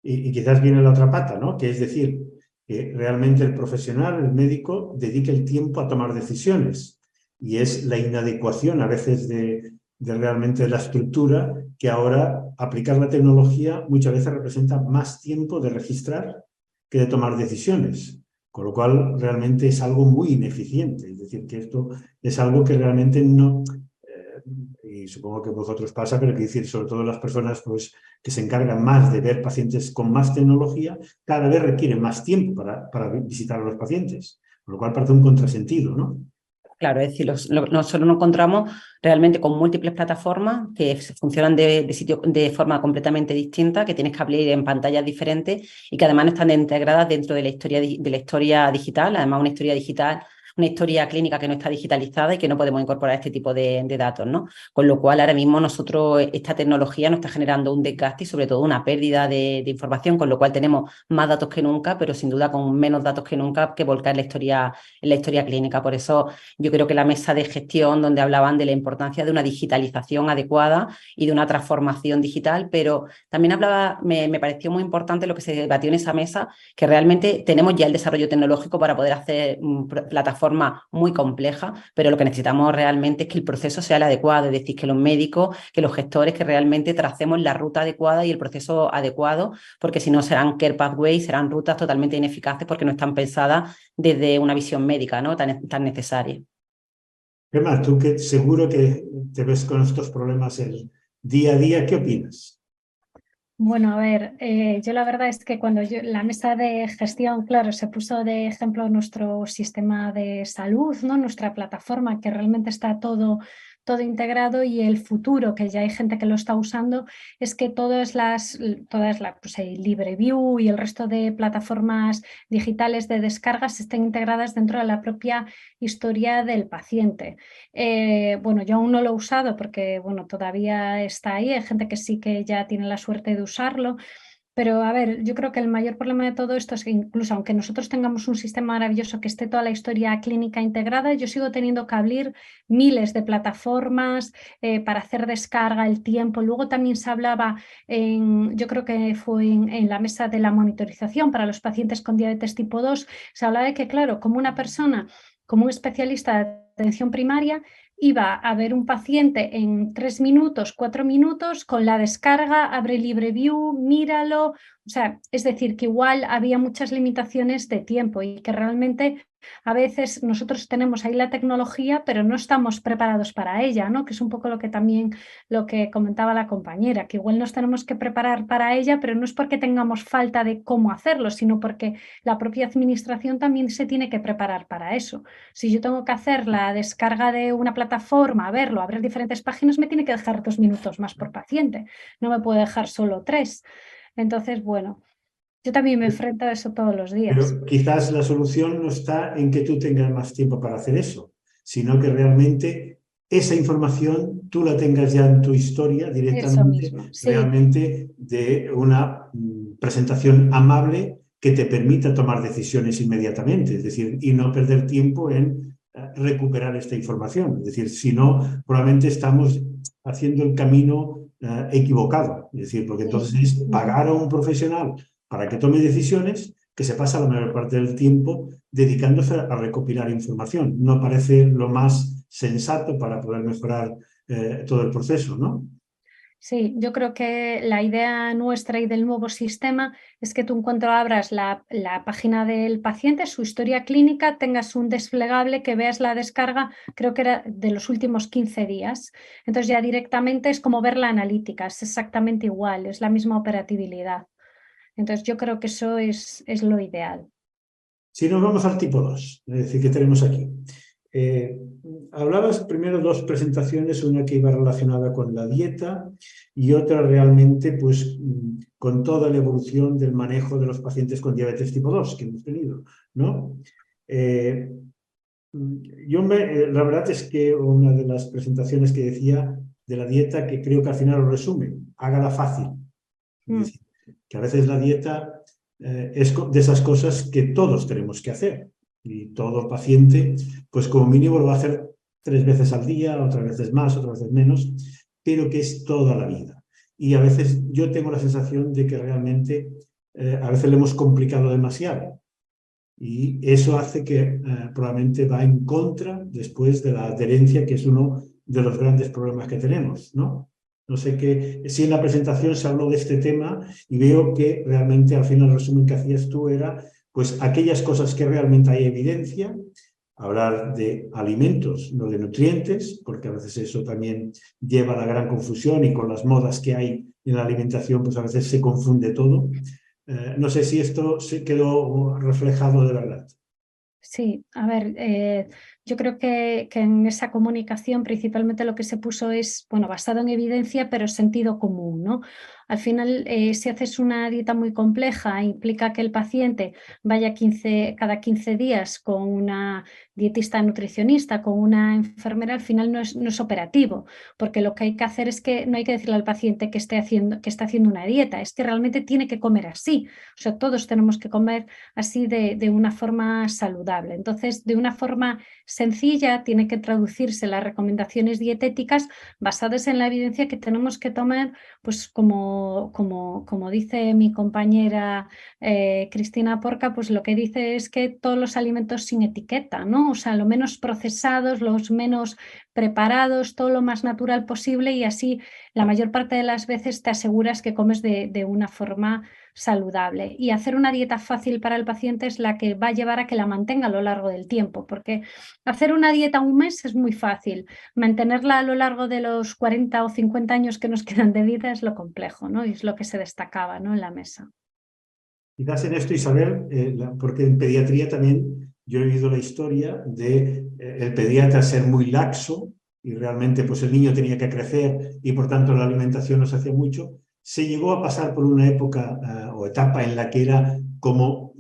Y quizás viene la otra pata, ¿no? Que es decir, que realmente el profesional, el médico, dedique el tiempo a tomar decisiones. Y es la inadecuación a veces de realmente la estructura que ahora aplicar la tecnología muchas veces representa más tiempo de registrar que de tomar decisiones. Con lo cual realmente es algo muy ineficiente. Es decir, que esto es algo que realmente no... y supongo que vosotros pasa, pero que decir, sobre todo las personas pues, que se encargan más de ver pacientes con más tecnología, cada vez requieren más tiempo para visitar a los pacientes, con lo cual parece un contrasentido, ¿no? Claro, es decir, nosotros nos encontramos realmente con múltiples plataformas que funcionan de forma completamente distinta, que tienes que abrir en pantallas diferentes y que además no están integradas dentro de la historia digital, además una historia clínica que no está digitalizada y que no podemos incorporar este tipo de datos, ¿no? Con lo cual, ahora mismo esta tecnología nos está generando un desgaste y sobre todo una pérdida de información, con lo cual tenemos más datos que nunca, pero sin duda con menos datos que nunca que volcar en la historia clínica. Por eso yo creo que la mesa de gestión donde hablaban de la importancia de una digitalización adecuada y de una transformación digital, pero también me pareció muy importante lo que se debatió en esa mesa, que realmente tenemos ya el desarrollo tecnológico para poder hacer plataformas muy complejas, pero lo que necesitamos realmente es que el proceso sea el adecuado, es decir, que los médicos, que los gestores, que realmente tracemos la ruta adecuada y el proceso adecuado, porque si no serán care pathways, serán rutas totalmente ineficaces porque no están pensadas desde una visión médica, ¿no? tan necesaria. Gemma, tú que seguro que te ves con estos problemas el día a día, ¿qué opinas? Bueno, a ver, yo la verdad es que cuando la mesa de gestión, claro, se puso de ejemplo nuestro sistema de salud, ¿no? Nuestra plataforma, que realmente está todo integrado y el futuro, que ya hay gente que lo está usando, es que todas las pues, LibreView y el resto de plataformas digitales de descargas estén integradas dentro de la propia historia del paciente. Bueno, yo aún no lo he usado porque bueno, todavía está ahí, hay gente que sí que ya tiene la suerte de usarlo, Pero, a ver, yo creo que el mayor problema de todo esto es que incluso aunque nosotros tengamos un sistema maravilloso que esté toda la historia clínica integrada, yo sigo teniendo que abrir miles de plataformas para hacer descarga, el tiempo. Luego también se hablaba, yo creo que fue en la mesa de la monitorización para los pacientes con diabetes tipo 2, se hablaba de que, claro, como una persona, como un especialista de atención primaria, iba a ver un paciente en 3 minutos, 4 minutos, con la descarga, abre LibreView, míralo. O sea, es decir, que igual había muchas limitaciones de tiempo y que realmente a veces nosotros tenemos ahí la tecnología, pero no estamos preparados para ella, ¿no? Que es un poco lo que también lo que comentaba la compañera, que igual nos tenemos que preparar para ella, pero no es porque tengamos falta de cómo hacerlo, sino porque la propia administración también se tiene que preparar para eso. Si yo tengo que hacer la descarga de una plataforma, verlo, abrir diferentes páginas, me tiene que dejar 2 minutos más por paciente, no me puede dejar solo 3. Entonces, bueno, yo también me enfrento a eso todos los días. Pero quizás la solución no está en que tú tengas más tiempo para hacer eso, sino que realmente esa información tú la tengas ya en tu historia Eso directamente, mismo, sí. realmente de una presentación amable que te permita tomar decisiones inmediatamente, es decir, y no perder tiempo en recuperar esta información. Es decir, si no, probablemente estamos haciendo el camino equivocado. Es decir, porque entonces es pagar a un profesional para que tome decisiones que se pasa la mayor parte del tiempo dedicándose a recopilar información. No parece lo más sensato para poder mejorar todo el proceso, ¿no? Sí, yo creo que la idea nuestra y del nuevo sistema es que tú en cuanto abras la página del paciente, su historia clínica, tengas un desplegable que veas la descarga, creo que era de los últimos 15 días. Entonces ya directamente es como ver la analítica, es exactamente igual, es la misma operatividad. Entonces yo creo que eso es lo ideal. Si nos vamos al tipo 2, es decir, que tenemos aquí. Hablabas primero dos presentaciones, una que iba relacionada con la dieta y otra realmente pues con toda la evolución del manejo de los pacientes con diabetes tipo 2 que hemos tenido, ¿no? La verdad es que una de las presentaciones que decía de la dieta, que creo que al final lo resume, hágala fácil. Es decir, que a veces la dieta es de esas cosas que todos tenemos que hacer. Y todo paciente, pues como mínimo lo va a hacer 3 veces al día, otras veces más, otras veces menos, pero que es toda la vida. Y a veces yo tengo la sensación de que realmente a veces le hemos complicado demasiado. Y eso hace que probablemente va en contra después de la adherencia, que es uno de los grandes problemas que tenemos, ¿no? No sé si en la presentación se habló de este tema y veo que realmente al final el resumen que hacías tú era pues aquellas cosas que realmente hay evidencia, hablar de alimentos, no de nutrientes, porque a veces eso también lleva a la gran confusión y con las modas que hay en la alimentación pues a veces se confunde todo. No sé si esto se quedó reflejado de verdad. Sí, a ver, yo creo que en esa comunicación principalmente lo que se puso es, bueno, basado en evidencia, pero sentido común, ¿no? Al final, si haces una dieta muy compleja, implica que el paciente vaya cada 15 días con una dietista nutricionista, con una enfermera, al final no es operativo, porque lo que hay que hacer es que no hay que decirle al paciente que está haciendo una dieta, es que realmente tiene que comer así. O sea, todos tenemos que comer así de una forma saludable. Entonces, de una forma sencilla, tiene que traducirse las recomendaciones dietéticas basadas en la evidencia que tenemos que tomar, pues como dice mi compañera Cristina Porca, pues lo que dice es que todos los alimentos sin etiqueta, ¿no? O sea, lo menos procesados, los menos preparados, todo lo más natural posible y así la mayor parte de las veces te aseguras que comes de una forma saludable. Y hacer una dieta fácil para el paciente es la que va a llevar a que la mantenga a lo largo del tiempo, porque hacer una dieta un mes es muy fácil, mantenerla a lo largo de los 40 o 50 años que nos quedan de vida es lo complejo, ¿no? Y es lo que se destacaba, ¿no?, en la mesa. Quizás en esto, Isabel, porque en pediatría también yo he oído la historia de el pediatra ser muy laxo y realmente pues el niño tenía que crecer y por tanto la alimentación no se hacía mucho. Se llegó a pasar por una época o etapa en la que era como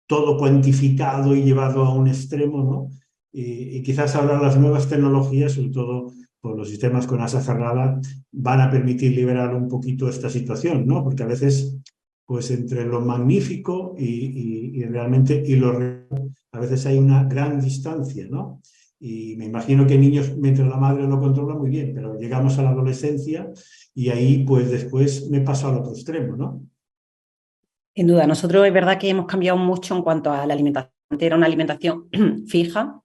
todo cuantificado y llevado a un extremo, ¿no? Y quizás ahora las nuevas tecnologías, sobre todo por los sistemas con asa cerrada, van a permitir liberar un poquito esta situación, ¿no? Porque a veces pues entre lo magnífico y realmente y lo real, a veces hay una gran distancia, ¿no? Y me imagino que niños, mientras la madre lo controla muy bien, pero llegamos a la adolescencia y ahí pues después me paso al otro extremo, ¿no? Sin duda, nosotros es verdad que hemos cambiado mucho en cuanto a la alimentación. Antes era una alimentación fija,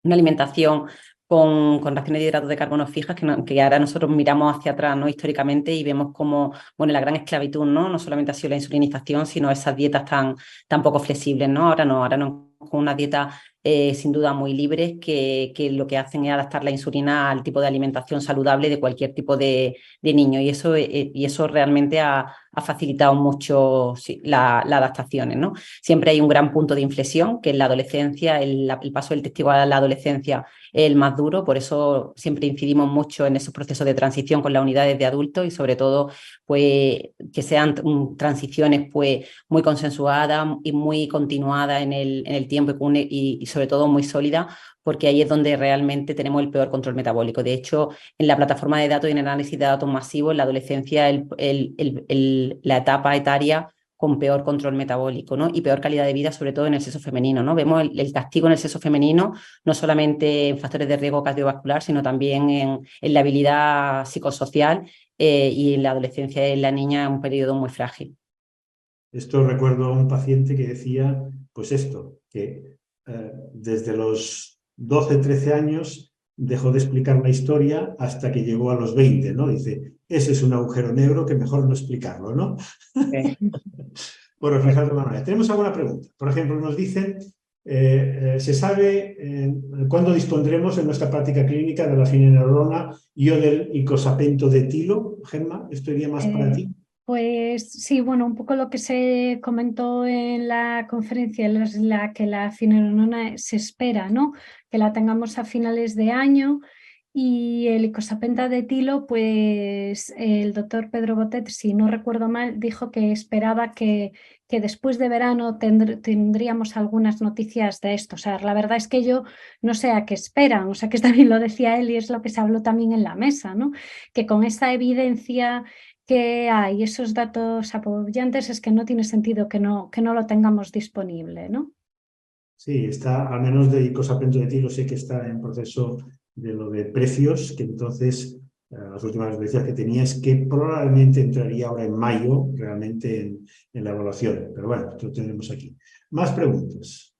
una alimentación con raciones de hidratos de carbono fijas, que ahora nosotros miramos hacia atrás, ¿no? Históricamente, y vemos como, bueno, la gran esclavitud, ¿no? No solamente ha sido la insulinización, sino esas dietas tan poco flexibles, ¿no? Ahora con una dieta sin duda muy libres que lo que hacen es adaptar la insulina al tipo de alimentación saludable de cualquier tipo de niño, y eso realmente ha facilitado mucho las adaptaciones, ¿no? Siempre hay un gran punto de inflexión, que es la adolescencia, el paso del testigo a la adolescencia es el más duro, por eso siempre incidimos mucho en esos procesos de transición con las unidades de adultos y sobre todo pues, que sean transiciones pues, muy consensuadas y muy continuadas en el tiempo y sobre todo muy sólidas, porque ahí es donde realmente tenemos el peor control metabólico. De hecho, en la plataforma de datos y en el análisis de datos masivos, en la adolescencia la etapa etaria con peor control metabólico, ¿no? Y peor calidad de vida, sobre todo en el sexo femenino, ¿no? Vemos el castigo en el sexo femenino, no solamente en factores de riesgo cardiovascular, sino también en la habilidad psicosocial y en la adolescencia y en la niña un periodo muy frágil. Esto recuerdo a un paciente que decía, pues esto, que desde los 12, 13 años dejó de explicar la historia hasta que llegó a los 20, ¿no? Dice, ese es un agujero negro que mejor no explicarlo, ¿no? Sí. Bueno, fijaros de alguna manera. Tenemos alguna pregunta. Por ejemplo, nos dicen, ¿se sabe cuándo dispondremos en nuestra práctica clínica de la finenerona y o del icosapento de etilo? Gemma, esto iría más para ti. Pues sí, bueno, un poco lo que se comentó en la conferencia es que la finerenona se espera, ¿no? Que la tengamos a finales de año, y el icosapenta de etilo, pues el doctor Pedro Botet, si no recuerdo mal, dijo que esperaba que después de verano tendríamos algunas noticias de esto. O sea, la verdad es que yo no sé a qué esperan, o sea, que también lo decía él y es lo que se habló también en la mesa, ¿no? Que con esta evidencia que hay, esos datos apoyantes, es que no tiene sentido que no lo tengamos disponible, ¿no? Sí, está, al menos de icosapento de etilo, sé que está en proceso de lo de precios, que entonces las últimas noticias que tenía es que probablemente entraría ahora en mayo realmente en la evaluación. Pero bueno, esto lo tendremos aquí. Más preguntas.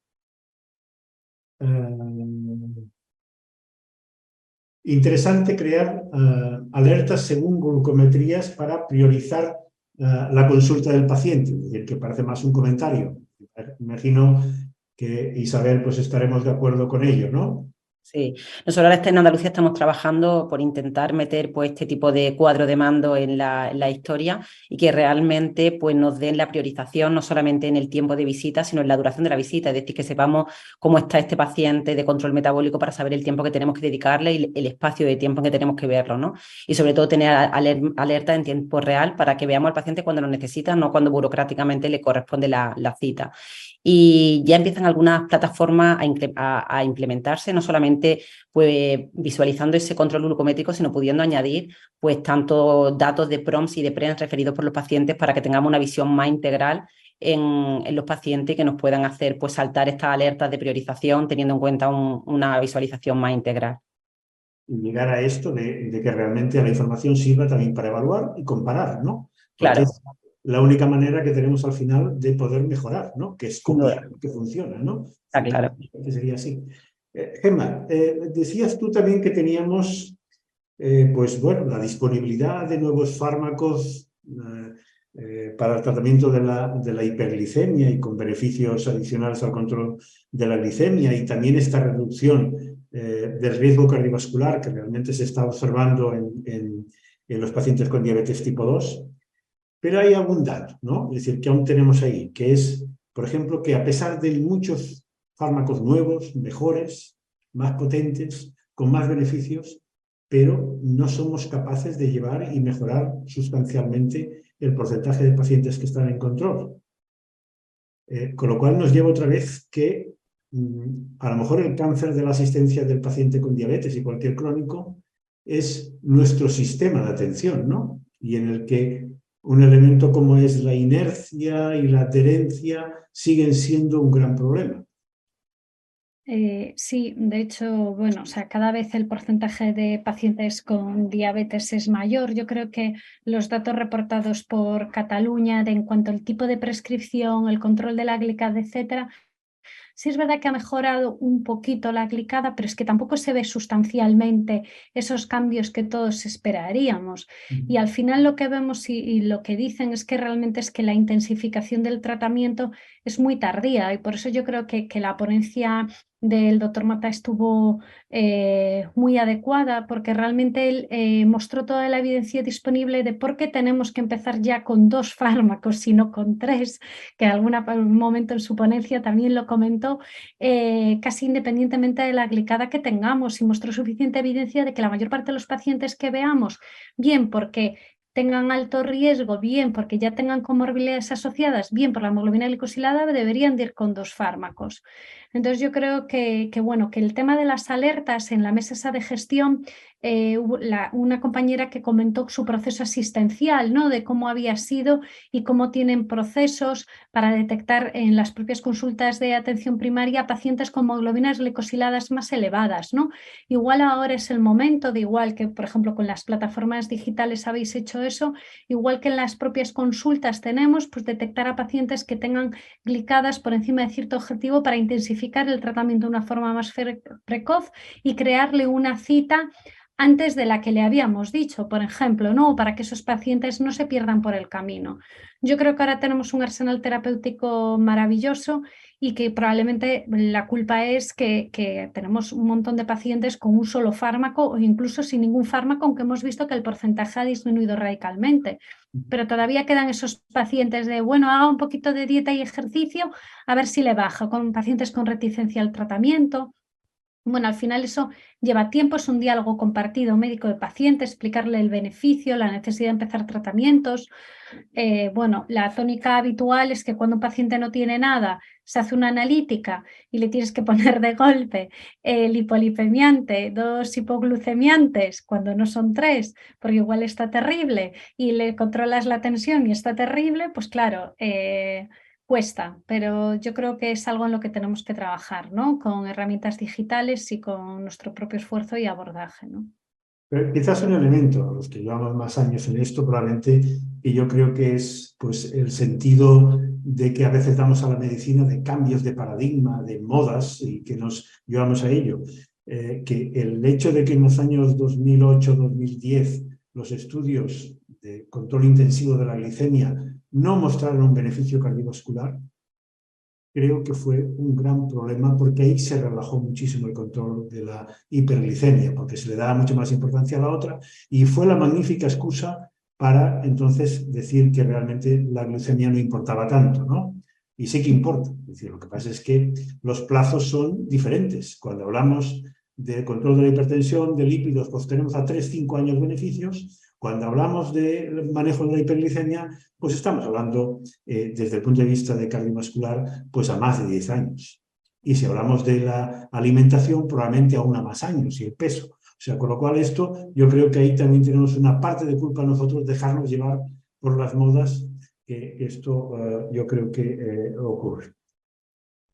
Interesante crear alertas según glucometrías para priorizar la consulta del paciente, es decir, que parece más un comentario. Imagino que Isabel, pues estaremos de acuerdo con ello, ¿no? Sí, nosotros ahora en Andalucía estamos trabajando por intentar meter pues, este tipo de cuadro de mando en la historia y que realmente pues, nos den la priorización no solamente en el tiempo de visita, sino en la duración de la visita, es decir, que sepamos cómo está este paciente de control metabólico para saber el tiempo que tenemos que dedicarle y el espacio de tiempo en que tenemos que verlo, ¿no? Y sobre todo tener alerta en tiempo real para que veamos al paciente cuando lo necesita, no cuando burocráticamente le corresponde la cita. Y ya empiezan algunas plataformas a implementarse, no solamente pues, visualizando ese control glucométrico, sino pudiendo añadir pues, tanto datos de PROMS y de PRENS referidos por los pacientes para que tengamos una visión más integral en los pacientes que nos puedan hacer pues, saltar estas alertas de priorización teniendo en cuenta una visualización más integral. Y llegar a esto de que realmente la información sirva también para evaluar y comparar, ¿no? Porque Claro, es la única manera que tenemos al final de poder mejorar, ¿no? Que es sin duda, copiar, que funciona, ¿no? está claro. Que sería así. Gemma, decías tú también que teníamos, pues bueno, la disponibilidad de nuevos fármacos para el tratamiento de la hiperglicemia y con beneficios adicionales al control de la glicemia y también esta reducción del riesgo cardiovascular que realmente se está observando en los pacientes con diabetes tipo 2. Pero hay algún dato, ¿no? Es decir, que aún tenemos ahí, que es, por ejemplo, que a pesar de muchos fármacos nuevos, mejores, más potentes, con más beneficios, pero no somos capaces de llevar y mejorar sustancialmente el porcentaje de pacientes que están en control. Con lo cual nos lleva otra vez que a lo mejor el cáncer de la asistencia del paciente con diabetes y cualquier crónico es nuestro sistema de atención, ¿no? Y en el que un elemento como es la inercia y la adherencia siguen siendo un gran problema. Sí, de hecho, bueno, o sea, cada vez el porcentaje de pacientes con diabetes es mayor. Yo creo que los datos reportados por Cataluña en cuanto al tipo de prescripción, el control de la glicada, etcétera, sí es verdad que ha mejorado un poquito la glicada, pero es que tampoco se ve sustancialmente esos cambios que todos esperaríamos. Y al final lo que vemos y lo que dicen es que realmente es que la intensificación del tratamiento es muy tardía y por eso yo creo que la ponencia del doctor Mata estuvo muy adecuada porque realmente él mostró toda la evidencia disponible de por qué tenemos que empezar ya con 2 fármacos, sino con 3, que en algún momento en su ponencia también lo comentó, casi independientemente de la glicada que tengamos, y mostró suficiente evidencia de que la mayor parte de los pacientes que veamos, bien porque tengan alto riesgo, bien porque ya tengan comorbilidades asociadas, bien por la hemoglobina glicosilada, deberían de ir con 2 fármacos. Entonces yo creo bueno, que el tema de las alertas en la mesa esa de gestión, hubo una compañera que comentó su proceso asistencial, ¿no? De cómo había sido y cómo tienen procesos para detectar en las propias consultas de atención primaria pacientes con hemoglobinas glicosiladas más elevadas, ¿no? Igual ahora es el momento de, igual que por ejemplo con las plataformas digitales habéis hecho eso, igual que en las propias consultas tenemos, pues detectar a pacientes que tengan glicadas por encima de cierto objetivo para intensificar el tratamiento de una forma más precoz y crearle una cita antes de la que le habíamos dicho, por ejemplo, ¿no? Para que esos pacientes no se pierdan por el camino. Yo creo que ahora tenemos un arsenal terapéutico maravilloso y que probablemente la culpa es que tenemos un montón de pacientes con un solo fármaco o incluso sin ningún fármaco, aunque hemos visto que el porcentaje ha disminuido radicalmente. Pero todavía quedan esos pacientes de, bueno, haga un poquito de dieta y ejercicio, a ver si le baja, con pacientes con reticencia al tratamiento. Bueno, al final eso lleva tiempo, es un diálogo compartido médico de paciente, explicarle el beneficio, la necesidad de empezar tratamientos. Bueno, la tónica habitual es que cuando un paciente no tiene nada, se hace una analítica y le tienes que poner de golpe el hipolipemiante, 2 hipoglucemiantes, cuando no son 3, porque igual está terrible, y le controlas la tensión y está terrible, pues claro, cuesta, pero yo creo que es algo en lo que tenemos que trabajar, ¿no? Con herramientas digitales y con nuestro propio esfuerzo y abordaje, ¿no? Pero quizás un elemento, a los que llevamos más años en esto, probablemente, y yo creo que es pues, el sentido de que a veces damos a la medicina de cambios de paradigma, de modas, y que nos llevamos a ello. Que el hecho de que en los años 2008-2010 los estudios de control intensivo de la glicemia no mostraron un beneficio cardiovascular, creo que fue un gran problema porque ahí se relajó muchísimo el control de la hiperglicemia, porque se le daba mucho más importancia a la otra y fue la magnífica excusa para entonces decir que realmente la glucemia no importaba tanto, ¿no? Y sí que importa. Es decir, lo que pasa es que los plazos son diferentes. Cuando hablamos de control de la hipertensión, de lípidos, pues tenemos a 3-5 años beneficios. Cuando hablamos de manejo de la hiperglicemia, pues estamos hablando desde el punto de vista de cardiovascular, pues a más de 10 años. Y si hablamos de la alimentación, probablemente aún a más años y el peso. O sea, con lo cual esto, yo creo que ahí también tenemos una parte de culpa nosotros, dejarnos llevar por las modas, que esto yo creo que ocurre.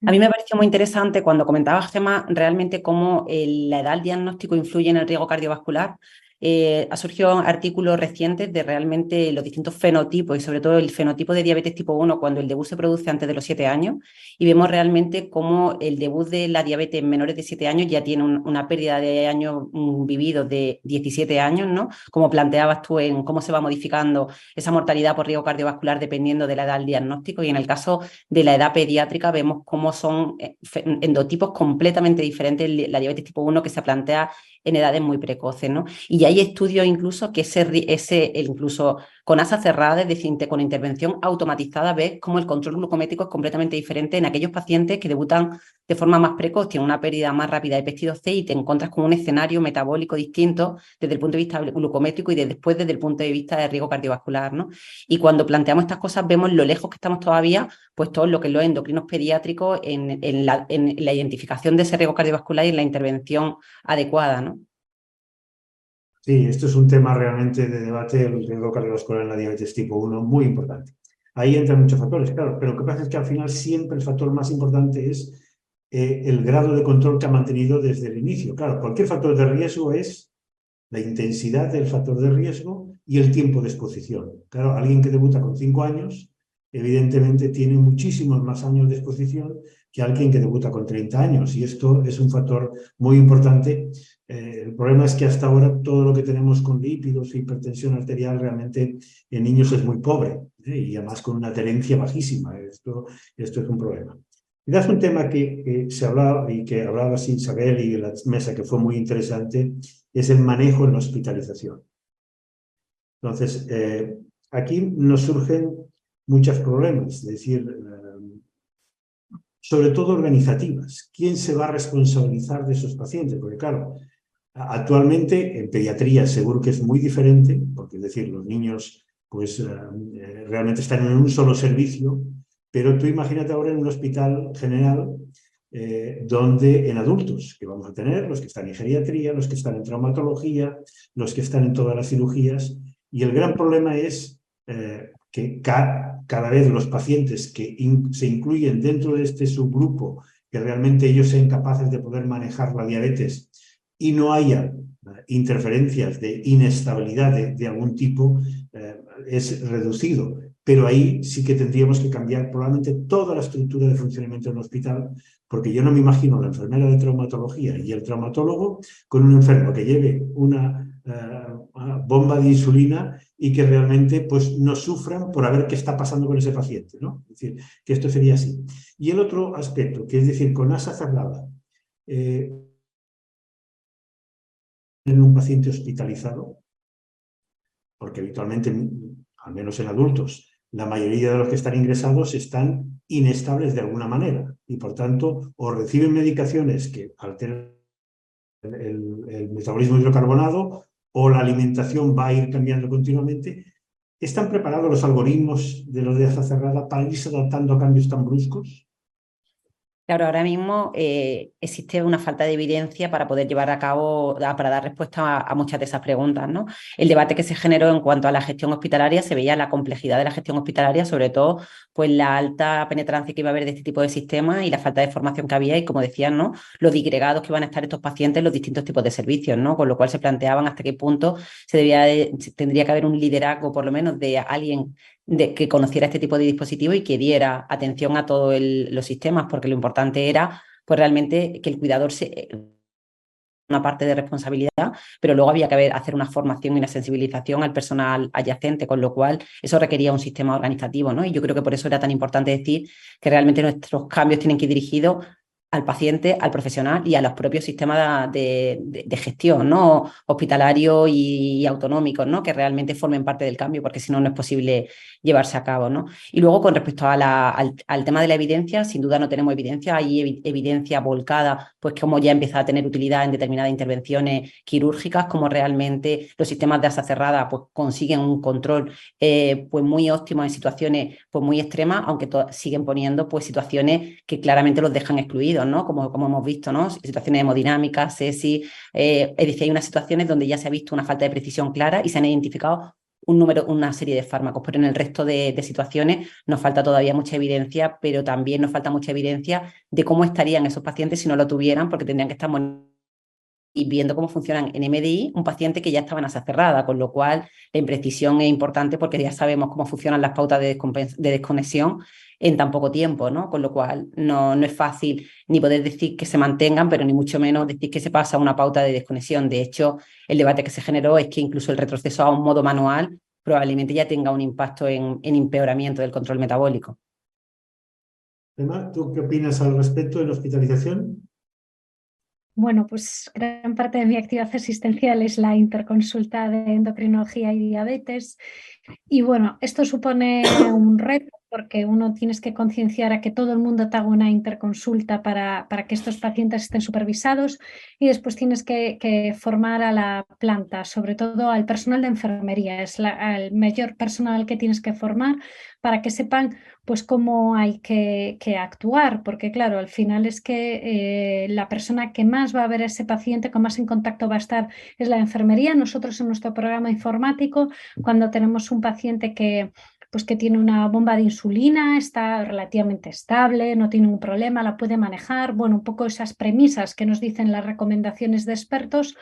A mí me pareció muy interesante cuando comentabas, Gemma, realmente cómo la edad del diagnóstico influye en el riesgo cardiovascular. Ha surgido artículos recientes de realmente los distintos fenotipos y sobre todo el fenotipo de diabetes tipo 1 cuando el debut se produce antes de los 7 años y vemos realmente cómo el debut de la diabetes en menores de 7 años ya tiene una pérdida de años vividos de 17 años, ¿no? Como planteabas tú en cómo se va modificando esa mortalidad por riesgo cardiovascular dependiendo de la edad del diagnóstico y en el caso de la edad pediátrica vemos cómo son endotipos completamente diferentes la diabetes tipo 1 que se plantea en edades muy precoces, ¿no? Y hay estudios incluso que incluso con asa cerrada, es decir, con intervención automatizada, ves cómo el control glucométrico es completamente diferente en aquellos pacientes que debutan de forma más precoz, tienen una pérdida más rápida de péptido C y te encuentras con un escenario metabólico distinto desde el punto de vista glucométrico y después desde el punto de vista de riesgo cardiovascular, ¿no? Y cuando planteamos estas cosas vemos lo lejos que estamos todavía, pues todo lo que es los endocrinos pediátricos en la identificación de ese riesgo cardiovascular y en la intervención adecuada, ¿no? Sí, esto es un tema realmente de debate, el riesgo cardiovascular en la diabetes tipo 1, muy importante. Ahí entran muchos factores, claro, pero lo que pasa es que al final siempre el factor más importante es el grado de control que ha mantenido desde el inicio. Claro, cualquier factor de riesgo es la intensidad del factor de riesgo y el tiempo de exposición. Claro, alguien que debuta con 5 años, evidentemente tiene muchísimos más años de exposición que alguien que debuta con 30 años, y esto es un factor muy importante. El problema es que hasta ahora todo lo que tenemos con lípidos e hipertensión arterial realmente en niños es muy pobre, y además con una adherencia bajísima. Esto es un problema. Quizás un tema que se hablaba y que hablaba Isabel y la mesa, que fue muy interesante, es el manejo en la hospitalización. Entonces, aquí nos surgen muchos problemas, es decir, sobre todo organizativas. ¿Quién se va a responsabilizar de esos pacientes? Porque claro, actualmente en pediatría seguro que es muy diferente, porque es decir, los niños pues realmente están en un solo servicio, pero tú imagínate ahora en un hospital general donde en adultos, que vamos a tener los que están en geriatría, los que están en traumatología, los que están en todas las cirugías, y el gran problema es que cada vez los pacientes que se incluyen dentro de este subgrupo, que realmente ellos sean capaces de poder manejar la diabetes y no haya interferencias de inestabilidad de algún tipo, es reducido. Pero ahí sí que tendríamos que cambiar probablemente toda la estructura de funcionamiento del hospital, porque yo no me imagino la enfermera de traumatología y el traumatólogo con un enfermo que lleve una bomba de insulina y que realmente pues, no sufran por ver qué está pasando con ese paciente, ¿no? Es decir, que esto sería así. Y el otro aspecto, que es decir, con asa cerrada, en un paciente hospitalizado, porque habitualmente, al menos en adultos, la mayoría de los que están ingresados están inestables de alguna manera y, por tanto, o reciben medicaciones que alteran el metabolismo hidrocarbonado o la alimentación va a ir cambiando continuamente. ¿Están preparados los algoritmos de los de asa cerrada para irse adaptando a cambios tan bruscos? Claro, ahora mismo existe una falta de evidencia para poder llevar a cabo, para dar respuesta a muchas de esas preguntas, ¿no? El debate que se generó en cuanto a la gestión hospitalaria, se veía la complejidad de la gestión hospitalaria, sobre todo pues la alta penetrancia que iba a haber de este tipo de sistemas y la falta de formación que había y, como decían, ¿no?, los disgregados que van a estar estos pacientes en los distintos tipos de servicios, ¿no? Con lo cual se planteaban hasta qué punto tendría que haber un liderazgo, por lo menos, de alguien que conociera este tipo de dispositivos y que diera atención a todos los sistemas, porque lo importante era pues realmente que el cuidador una parte de responsabilidad, pero luego había que hacer una formación y una sensibilización al personal adyacente, con lo cual eso requería un sistema organizativo, ¿no? Y yo creo que por eso era tan importante decir que realmente nuestros cambios tienen que ir dirigidos al paciente, al profesional y a los propios sistemas de gestión, ¿no?, hospitalario y autonómicos, ¿no?, que realmente formen parte del cambio, porque si no, no es posible llevarse a cabo, ¿no? Y luego, con respecto a al tema de la evidencia, sin duda no tenemos evidencia, hay evidencia volcada, pues como ya empieza a tener utilidad en determinadas intervenciones quirúrgicas, como realmente los sistemas de asa cerrada pues consiguen un control pues muy óptimo en situaciones pues muy extremas, aunque siguen poniendo pues situaciones que claramente los dejan excluidos, ¿no? Como hemos visto, ¿no? Situaciones hemodinámicas, sepsis, es decir, hay unas situaciones donde ya se ha visto una falta de precisión clara y se han identificado una serie de fármacos, pero en el resto de situaciones nos falta todavía mucha evidencia, pero también nos falta mucha evidencia de cómo estarían esos pacientes si no lo tuvieran, porque tendrían que estar y viendo cómo funcionan en MDI un paciente que ya estaba en asa cerrada, con lo cual la imprecisión es importante porque ya sabemos cómo funcionan las pautas de desconexión en tan poco tiempo, ¿no? Con lo cual no es fácil ni poder decir que se mantengan, pero ni mucho menos decir que se pasa a una pauta de desconexión. De hecho, el debate que se generó es que incluso el retroceso a un modo manual probablemente ya tenga un impacto en empeoramiento del control metabólico. Emma, ¿tú qué opinas al respecto de la hospitalización? Bueno, pues gran parte de mi actividad asistencial es la interconsulta de endocrinología y diabetes. Y bueno, esto supone un reto porque uno tienes que concienciar a que todo el mundo te haga una interconsulta para que estos pacientes estén supervisados, y después tienes que formar a la planta, sobre todo al personal de enfermería, es el mayor personal que tienes que formar para que sepan pues cómo hay que actuar, porque claro, al final es que la persona que más va a ver a ese paciente, con más en contacto va a estar, es la enfermería. Nosotros en nuestro programa informático, cuando tenemos un paciente que tiene una bomba de insulina, está relativamente estable, no tiene un problema, la puede manejar, bueno, un poco esas premisas que nos dicen las recomendaciones de expertos,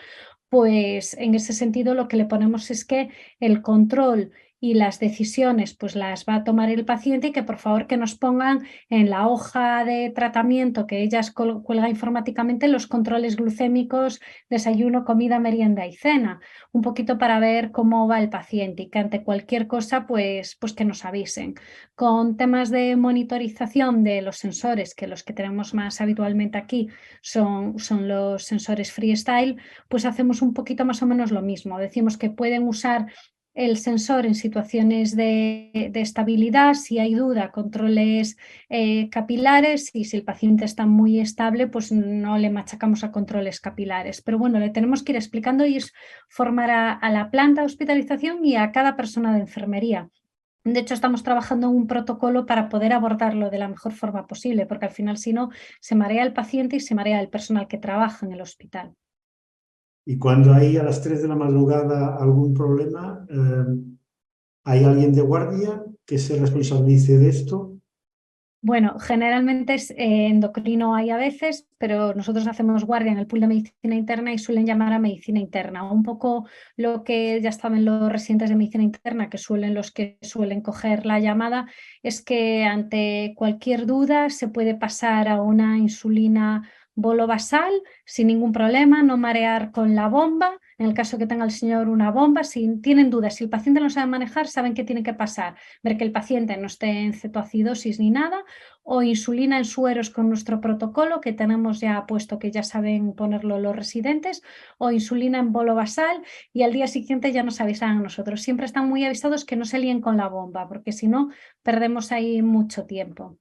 pues en ese sentido lo que le ponemos es que el control y las decisiones pues las va a tomar el paciente, y que por favor que nos pongan en la hoja de tratamiento que ellas cuelga informáticamente los controles glucémicos, desayuno, comida, merienda y cena, un poquito para ver cómo va el paciente, y que ante cualquier cosa pues que nos avisen. Con temas de monitorización de los sensores, que los que tenemos más habitualmente aquí son los sensores freestyle, pues hacemos un poquito más o menos lo mismo. Decimos que pueden usar el sensor en situaciones de estabilidad, si hay duda, controles capilares, y si el paciente está muy estable, pues no le machacamos a controles capilares. Pero bueno, le tenemos que ir explicando, y es formar a la planta de hospitalización y a cada persona de enfermería. De hecho, estamos trabajando en un protocolo para poder abordarlo de la mejor forma posible, porque al final, si no, se marea el paciente y se marea el personal que trabaja en el hospital. Y cuando hay a las 3 de la madrugada algún problema, ¿hay alguien de guardia que se responsabilice de esto? Bueno, generalmente es endocrino hay a veces, pero nosotros hacemos guardia en el pool de medicina interna y suelen llamar a medicina interna. Un poco lo que ya saben los residentes de medicina interna, que los que suelen coger la llamada, es que ante cualquier duda se puede pasar a una insulina bolo basal sin ningún problema, no marear con la bomba. En el caso que tenga el señor una bomba, si tienen dudas, si el paciente no sabe manejar, saben qué tiene que pasar, ver que el paciente no esté en cetoacidosis ni nada, o insulina en sueros con nuestro protocolo que tenemos ya puesto, que ya saben ponerlo los residentes, o insulina en bolo basal, y al día siguiente ya nos avisan a nosotros. Siempre están muy avisados que no se líen con la bomba, porque si no, perdemos ahí mucho tiempo.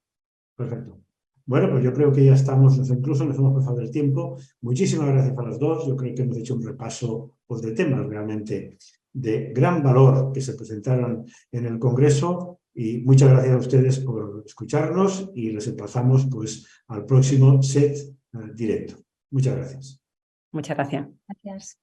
Perfecto. Bueno, pues yo creo que ya estamos, incluso nos hemos pasado el tiempo. Muchísimas gracias a las dos. Yo creo que hemos hecho un repaso pues, de temas realmente de gran valor que se presentaron en el Congreso, y muchas gracias a ustedes por escucharnos, y les emplazamos pues, al próximo set directo. Muchas gracias. Muchas gracias. Gracias.